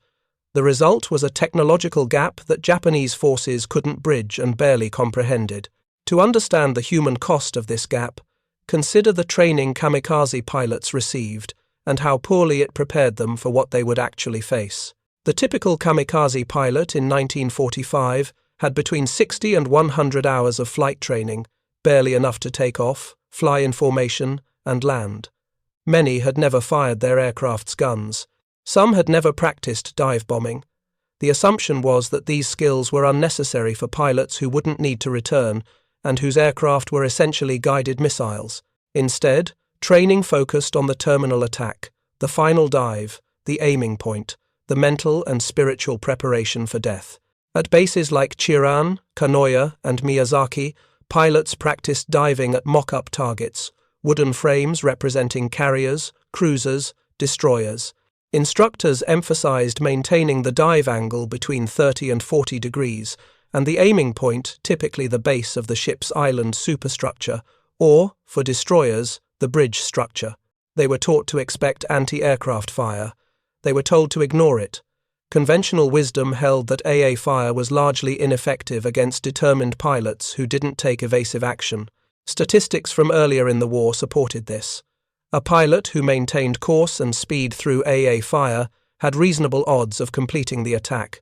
The result was a technological gap that Japanese forces couldn't bridge and barely comprehended. To understand the human cost of this gap, consider the training kamikaze pilots received and how poorly it prepared them for what they would actually face. The typical kamikaze pilot in 1945 had between 60 and 100 hours of flight training, barely enough to take off, fly in formation, and land. Many had never fired their aircraft's guns. Some had never practiced dive bombing. The assumption was that these skills were unnecessary for pilots who wouldn't need to return and whose aircraft were essentially guided missiles. Instead, training focused on the terminal attack, the final dive, the aiming point, the mental and spiritual preparation for death. At bases like Chiran, Kanoya, and Miyazaki, pilots practiced diving at mock-up targets, wooden frames representing carriers, cruisers, destroyers. Instructors emphasized maintaining the dive angle between 30 and 40 degrees, and the aiming point, typically the base of the ship's island superstructure, or, for destroyers, the bridge structure. They were taught to expect anti-aircraft fire. They were told to ignore it. Conventional wisdom held that AA fire was largely ineffective against determined pilots who didn't take evasive action. Statistics from earlier in the war supported this. A pilot who maintained course and speed through AA fire had reasonable odds of completing the attack.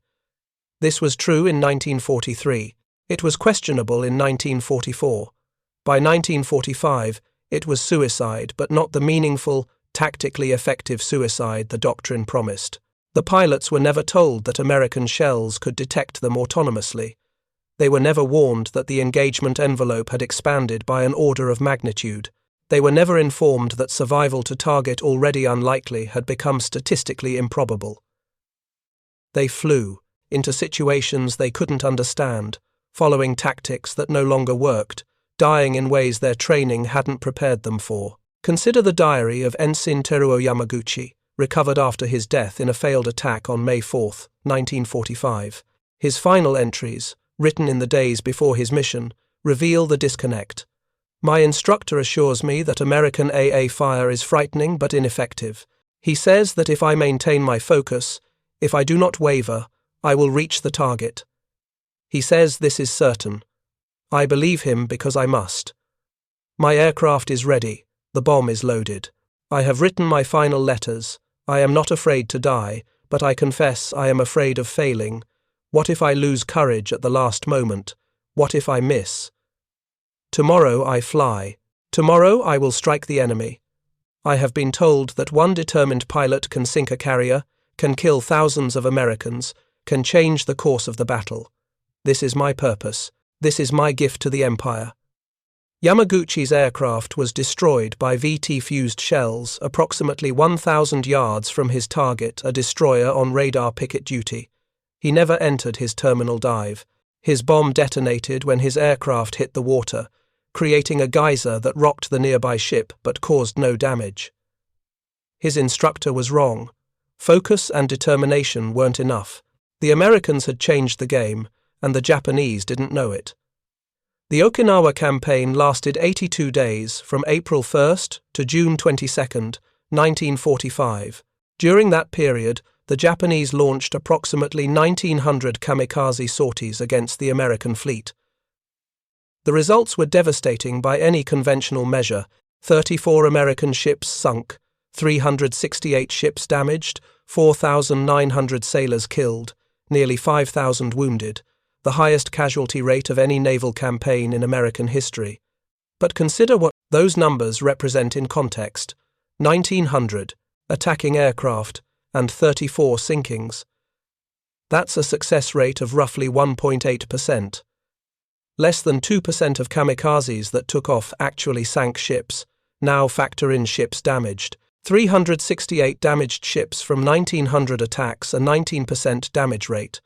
This was true in 1943. It was questionable in 1944. By 1945, it was suicide, but not the meaningful, tactically effective suicide the doctrine promised. The pilots were never told that American shells could detect them autonomously. They were never warned that the engagement envelope had expanded by an order of magnitude. They were never informed that survival to target already unlikely had become statistically improbable. They flew into situations they couldn't understand, following tactics that no longer worked, dying in ways their training hadn't prepared them for. Consider the diary of Ensign Teruo Yamaguchi, recovered after his death in a failed attack on May 4, 1945. His final entries, written in the days before his mission, reveal the disconnect. My instructor assures me that American AA fire is frightening but ineffective. He says that if I maintain my focus, if I do not waver, I will reach the target. He says this is certain. I believe him because I must. My aircraft is ready. The bomb is loaded. I have written my final letters. I am not afraid to die, but I confess I am afraid of failing. What if I lose courage at the last moment? What if I miss? Tomorrow I fly. Tomorrow I will strike the enemy. I have been told that one determined pilot can sink a carrier, can kill thousands of Americans, can change the course of the battle. This is my purpose. This is my gift to the Empire. Yamaguchi's aircraft was destroyed by VT-fused shells approximately 1,000 yards from his target, a destroyer on radar picket duty. He never entered his terminal dive. His bomb detonated when his aircraft hit the water, creating a geyser that rocked the nearby ship but caused no damage. His instructor was wrong. Focus and determination weren't enough. The Americans had changed the game, and the Japanese didn't know it. The Okinawa campaign lasted 82 days, from April 1st to June 22nd, 1945. During that period, the Japanese launched approximately 1,900 kamikaze sorties against the American fleet. The results were devastating by any conventional measure. 34 American ships sunk, 368 ships damaged, 4,900 sailors killed, nearly 5,000 wounded, the highest casualty rate of any naval campaign in American history. But consider what those numbers represent in context. 1,900 attacking aircraft and 34 sinkings. That's a success rate of roughly 1.8%. Less than 2% of kamikazes that took off actually sank ships. Now factor in ships damaged. 368 damaged ships from 1,900 attacks, a 19% damage rate.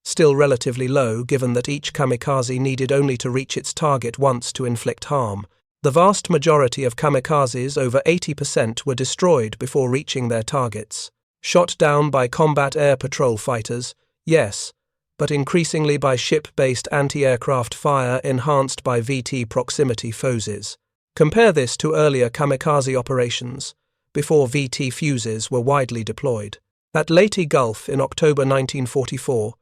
Still relatively low given that each kamikaze needed only to reach its target once to inflict harm. The vast majority of kamikazes, over 80%, were destroyed before reaching their targets. Shot down by combat air patrol fighters, yes, but increasingly by ship-based anti-aircraft fire enhanced by VT proximity Fuzes. Compare this to earlier kamikaze operations, before VT Fuzes were widely deployed. At Leyte Gulf in October 1944,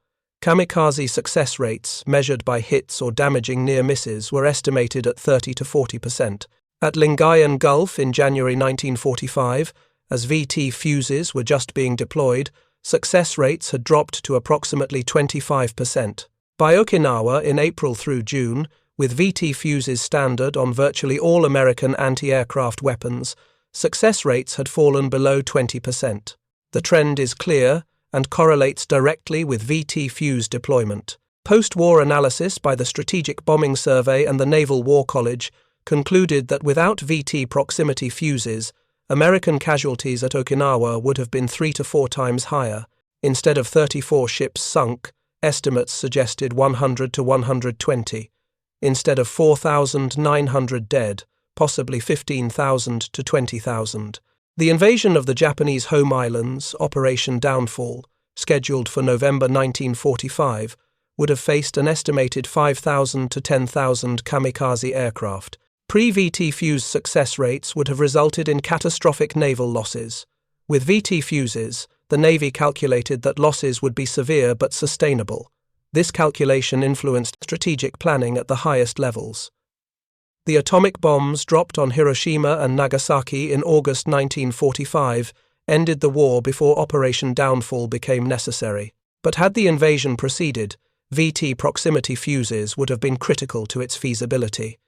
kamikaze success rates, measured by hits or damaging near misses, were estimated at 30 to 40%. At Lingayen Gulf in January 1945, as VT Fuzes were just being deployed, success rates had dropped to approximately 25%. By Okinawa in April through June, with VT Fuzes standard on virtually all American anti-aircraft weapons, success rates had fallen below 20%. The trend is clear and correlates directly with VT Fuse deployment. Post-war analysis by the Strategic Bombing Survey and the Naval War College concluded that without VT proximity fuses, American casualties at Okinawa would have been 3 to 4 times higher. Instead of 34 ships sunk, estimates suggested 100 to 120. Instead of 4,900 dead, possibly 15,000 to 20,000. The invasion of the Japanese home islands, Operation Downfall, scheduled for November 1945, would have faced an estimated 5,000 to 10,000 kamikaze aircraft. Pre-VT Fuse success rates would have resulted in catastrophic naval losses. With VT Fuses, the Navy calculated that losses would be severe but sustainable. This calculation influenced strategic planning at the highest levels. The atomic bombs dropped on Hiroshima and Nagasaki in August 1945 ended the war before Operation Downfall became necessary. But had the invasion proceeded, VT proximity fuses would have been critical to its feasibility.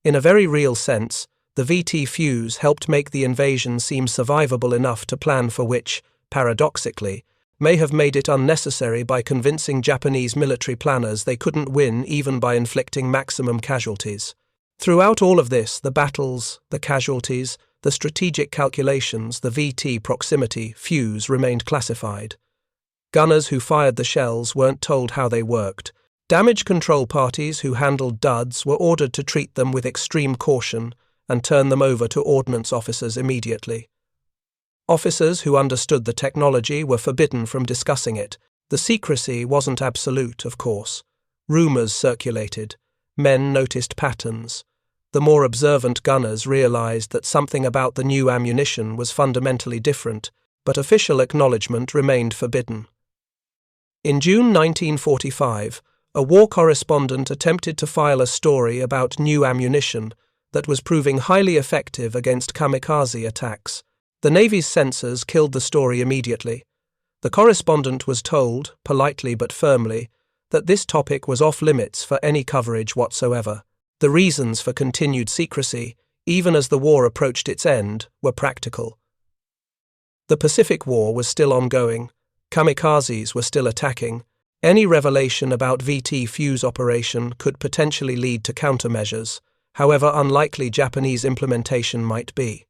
In a very real sense, the VT fuse helped make the invasion seem survivable enough to plan for which, paradoxically, may have made it unnecessary by convincing Japanese military planners they couldn't win even by inflicting maximum casualties. Throughout all of this, the battles, the casualties, the strategic calculations, the VT proximity fuse remained classified. Gunners who fired the shells weren't told how they worked. Damage control parties who handled duds were ordered to treat them with extreme caution and turn them over to ordnance officers immediately. Officers who understood the technology were forbidden from discussing it. The secrecy wasn't absolute, of course. Rumors circulated. Men noticed patterns. The more observant gunners realized that something about the new ammunition was fundamentally different, but official acknowledgement remained forbidden. In June 1945, a war correspondent attempted to file a story about new ammunition that was proving highly effective against kamikaze attacks. The Navy's censors killed the story immediately. The correspondent was told, politely but firmly, that this topic was off-limits for any coverage whatsoever. The reasons for continued secrecy, even as the war approached its end, were practical. The Pacific War was still ongoing. Kamikazes were still attacking. Any revelation about VT Fuze operation could potentially lead to countermeasures, however unlikely Japanese implementation might be.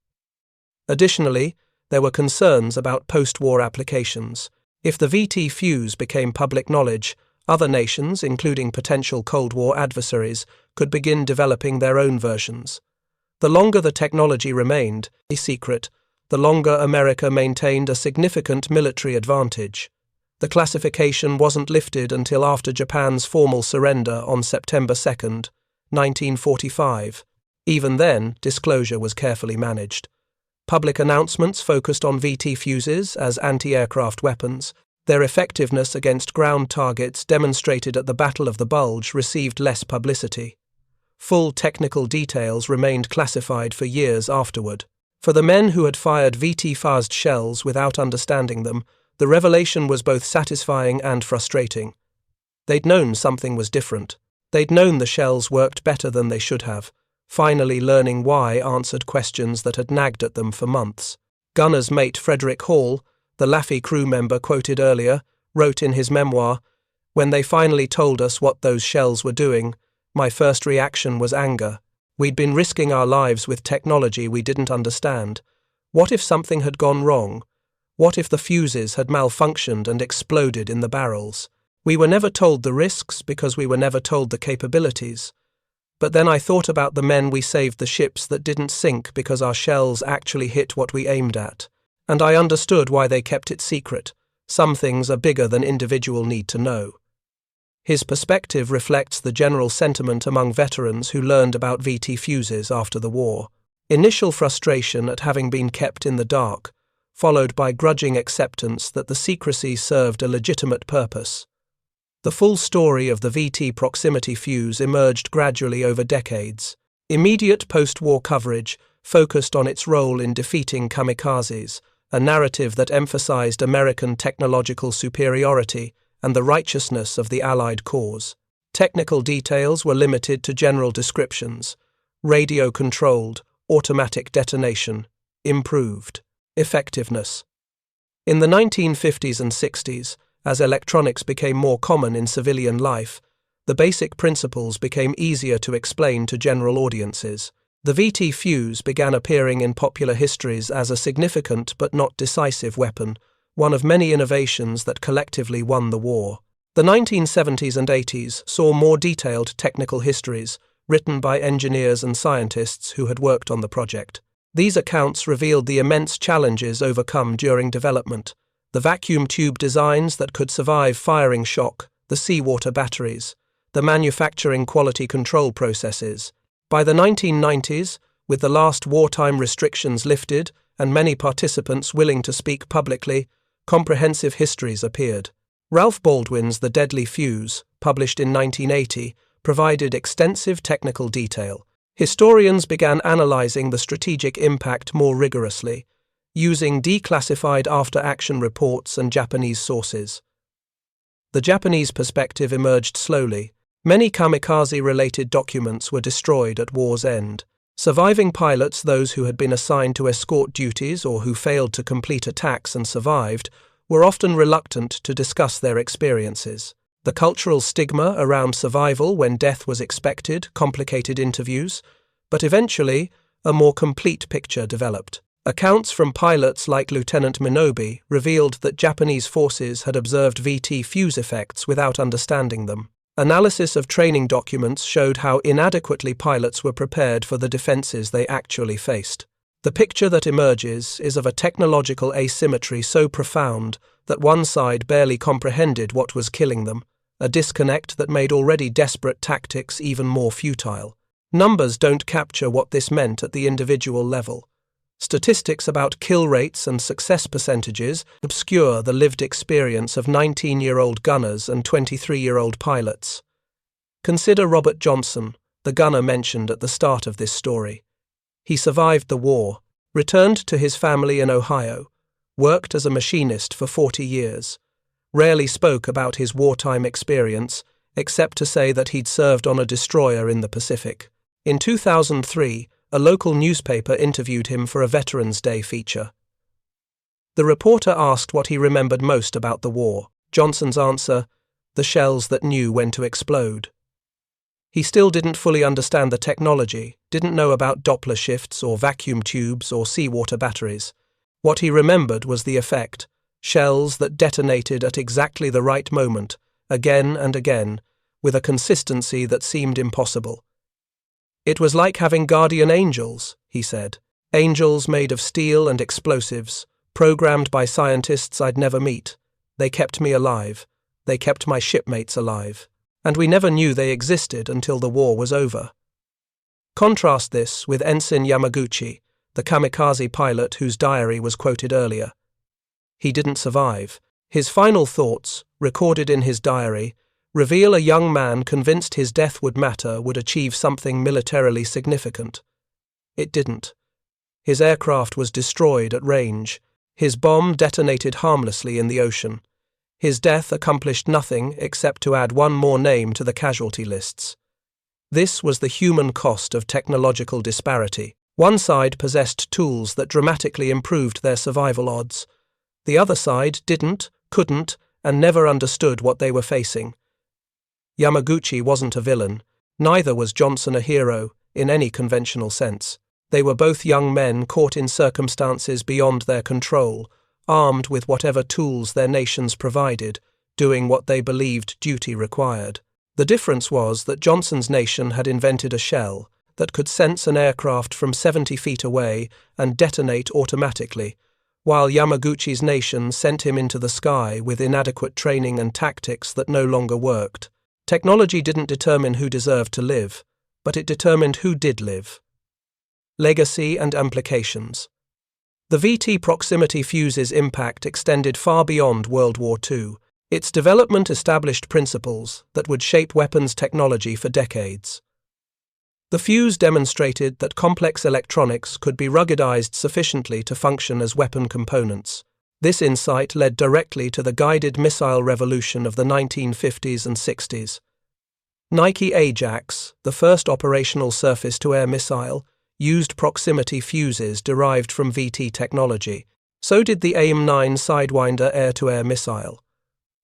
Additionally, there were concerns about post-war applications. If the VT Fuze became public knowledge, other nations, including potential Cold War adversaries, could begin developing their own versions. The longer the technology remained a secret, the longer America maintained a significant military advantage. The classification wasn't lifted until after Japan's formal surrender on September 2, 1945. Even then, disclosure was carefully managed. Public announcements focused on VT fuses as anti-aircraft weapons. Their effectiveness against ground targets demonstrated at the Battle of the Bulge received less publicity. Full technical details remained classified for years afterward. For the men who had fired VT-phased shells without understanding them, the revelation was both satisfying and frustrating. They'd known something was different. They'd known the shells worked better than they should have. Finally learning why answered questions that had nagged at them for months. Gunner's mate Frederick Hall, the Laffey crew member quoted earlier, wrote in his memoir, "When they finally told us what those shells were doing, my first reaction was anger. We'd been risking our lives with technology we didn't understand. What if something had gone wrong? What if the fuses had malfunctioned and exploded in the barrels? We were never told the risks because we were never told the capabilities. But then I thought about the men we saved the ships that didn't sink because our shells actually hit what we aimed at. And I understood why they kept it secret. Some things are bigger than individual need to know." His perspective reflects the general sentiment among veterans who learned about VT fuses after the war. Initial frustration at having been kept in the dark, followed by grudging acceptance that the secrecy served a legitimate purpose. The full story of the VT proximity fuse emerged gradually over decades. Immediate post-war coverage focused on its role in defeating kamikazes, a narrative that emphasized American technological superiority and the righteousness of the Allied cause. Technical details were limited to general descriptions: radio-controlled, automatic detonation, improved, effectiveness. In the 1950s and 60s, as electronics became more common in civilian life, the basic principles became easier to explain to general audiences. The VT fuse began appearing in popular histories as a significant but not decisive weapon, one of many innovations that collectively won the war. The 1970s and 80s saw more detailed technical histories, written by engineers and scientists who had worked on the project. These accounts revealed the immense challenges overcome during development: the vacuum tube designs that could survive firing shock, the seawater batteries, the manufacturing quality control processes. By the 1990s, with the last wartime restrictions lifted and many participants willing to speak publicly, comprehensive histories appeared. Ralph Baldwin's The Deadly Fuse, published in 1980, provided extensive technical detail. Historians began analyzing the strategic impact more rigorously, using declassified after-action reports and Japanese sources. The Japanese perspective emerged slowly. Many kamikaze-related documents were destroyed at war's end. Surviving pilots, those who had been assigned to escort duties or who failed to complete attacks and survived, were often reluctant to discuss their experiences. The cultural stigma around survival when death was expected complicated interviews, but eventually a more complete picture developed. Accounts from pilots like Lieutenant Minobe revealed that Japanese forces had observed VT fuse effects without understanding them. Analysis of training documents showed how inadequately pilots were prepared for the defenses they actually faced. The picture that emerges is of a technological asymmetry so profound that one side barely comprehended what was killing them, a disconnect that made already desperate tactics even more futile. Numbers don't capture what this meant at the individual level. Statistics about kill rates and success percentages obscure the lived experience of 19-year-old gunners and 23-year-old pilots. Consider Robert Johnson, the gunner mentioned at the start of this story. He survived the war, returned to his family in Ohio, worked as a machinist for 40 years, rarely spoke about his wartime experience, except to say that he'd served on a destroyer in the Pacific. In 2003, a local newspaper interviewed him for a Veterans Day feature. The reporter asked what he remembered most about the war. Johnson's answer: the shells that knew when to explode. He still didn't fully understand the technology, didn't know about Doppler shifts or vacuum tubes or seawater batteries. What he remembered was the effect: shells that detonated at exactly the right moment, again and again, with a consistency that seemed impossible. It was like having guardian angels, he said. Angels made of steel and explosives, programmed by scientists I'd never meet. They kept me alive. They kept my shipmates alive. And we never knew they existed until the war was over. Contrast this with Ensign Yamaguchi, the Kamikaze pilot whose diary was quoted earlier. He didn't survive. His final thoughts, recorded in his diary, reveal a young man convinced his death would matter, would achieve something militarily significant. It didn't. His aircraft was destroyed at range. His bomb detonated harmlessly in the ocean. His death accomplished nothing except to add one more name to the casualty lists. This was the human cost of technological disparity. One side possessed tools that dramatically improved their survival odds. The other side didn't, couldn't, and never understood what they were facing. Yamaguchi wasn't a villain. Neither was Johnson a hero, in any conventional sense. They were both young men caught in circumstances beyond their control, armed with whatever tools their nations provided, doing what they believed duty required. The difference was that Johnson's nation had invented a shell that could sense an aircraft from 70 feet away and detonate automatically, while Yamaguchi's nation sent him into the sky with inadequate training and tactics that no longer worked. Technology didn't determine who deserved to live, but it determined who did live. Legacy and implications. The VT proximity fuse's impact extended far beyond World War II. Its development established principles that would shape weapons technology for decades. The fuse demonstrated that complex electronics could be ruggedized sufficiently to function as weapon components. This insight led directly to the guided missile revolution of the 1950s and 60s. Nike Ajax, the first operational surface-to-air missile, used proximity fuses derived from VT technology. So did the AIM-9 Sidewinder air-to-air missile.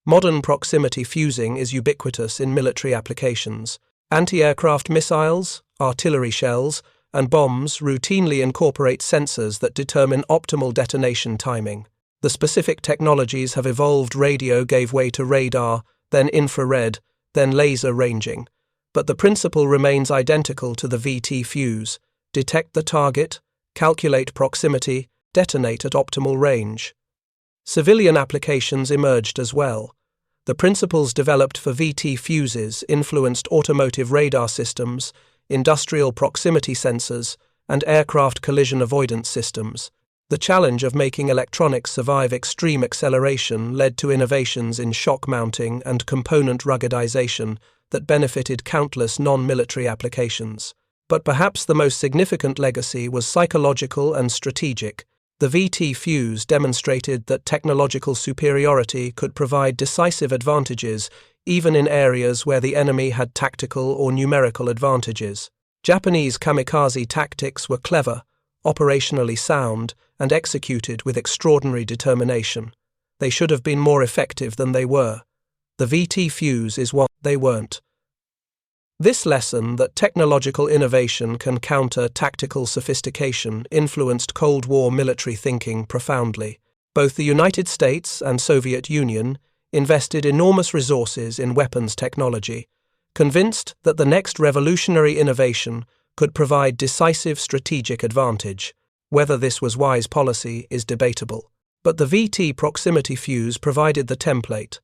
Modern proximity fusing is ubiquitous in military applications. Anti-aircraft missiles, artillery shells, and bombs routinely incorporate sensors that determine optimal detonation timing. The specific technologies have evolved. Radio gave way to radar, then infrared, then laser ranging. But the principle remains identical to the VT fuse: detect the target, calculate proximity, detonate at optimal range. Civilian applications emerged as well. The principles developed for VT fuses influenced automotive radar systems, industrial proximity sensors, and aircraft collision avoidance systems. The challenge of making electronics survive extreme acceleration led to innovations in shock mounting and component ruggedization that benefited countless non-military applications. But perhaps the most significant legacy was psychological and strategic. The VT fuse demonstrated that technological superiority could provide decisive advantages even in areas where the enemy had tactical or numerical advantages. Japanese kamikaze tactics were clever, operationally sound, and executed with extraordinary determination. They should have been more effective than they were. The VT fuse is what they weren't. This lesson that technological innovation can counter tactical sophistication influenced Cold War military thinking profoundly. Both the United States and Soviet Union invested enormous resources in weapons technology, convinced that the next revolutionary innovation could provide decisive strategic advantage. Whether this was wise policy is debatable. But the VT proximity fuse provided the template,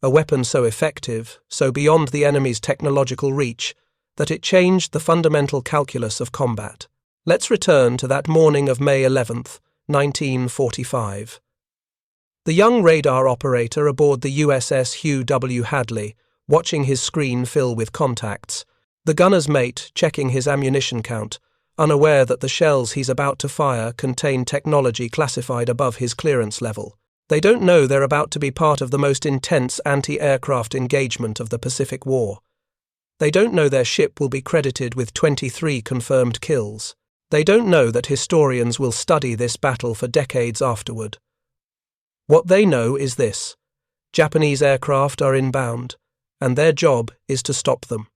a weapon so effective, so beyond the enemy's technological reach, that it changed the fundamental calculus of combat. Let's return to that morning of May 11th, 1945. The young radar operator aboard the USS Hugh W. Hadley, watching his screen fill with contacts, the gunner's mate checking his ammunition count, unaware that the shells he's about to fire contain technology classified above his clearance level. They don't know they're about to be part of the most intense anti-aircraft engagement of the Pacific War. They don't know their ship will be credited with 23 confirmed kills. They don't know that historians will study this battle for decades afterward. What they know is this: Japanese aircraft are inbound, and their job is to stop them.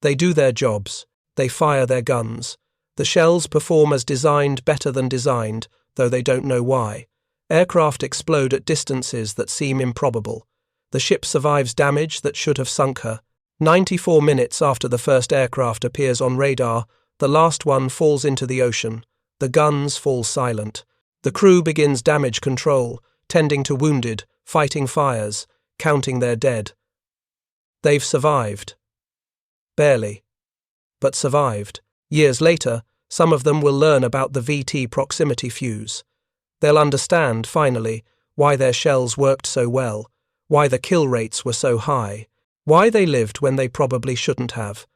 They do their jobs. They fire their guns. The shells perform as designed, better than designed, though they don't know why. Aircraft explode at distances that seem improbable. The ship survives damage that should have sunk her. 94 minutes after the first aircraft appears on radar, the last one falls into the ocean. The guns fall silent. The crew begins damage control, tending to wounded, fighting fires, counting their dead. They've survived. Barely. But survived. Years later, some of them will learn about the VT proximity fuse. They'll understand, finally, why their shells worked so well, why the kill rates were so high, why they lived when they probably shouldn't have.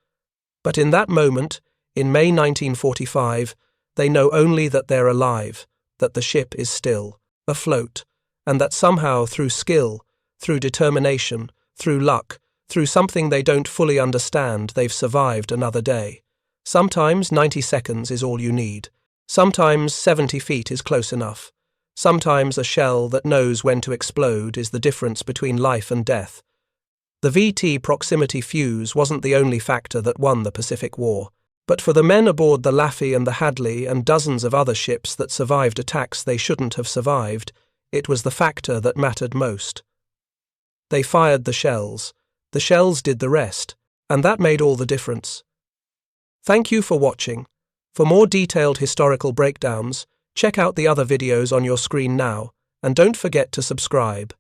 But in that moment, in May 1945, they know only that they're alive, that the ship is still, afloat, and that somehow through skill, through determination, through luck, through something they don't fully understand, they've survived another day. Sometimes 90 seconds is all you need. Sometimes 70 feet is close enough. Sometimes a shell that knows when to explode is the difference between life and death. The VT proximity fuse wasn't the only factor that won the Pacific War. But for the men aboard the Laffey and the Hadley and dozens of other ships that survived attacks they shouldn't have survived, it was the factor that mattered most. They fired the shells. The shells did the rest, and that made all the difference. Thank you for watching. For more detailed historical breakdowns, check out the other videos on your screen now, and don't forget to subscribe.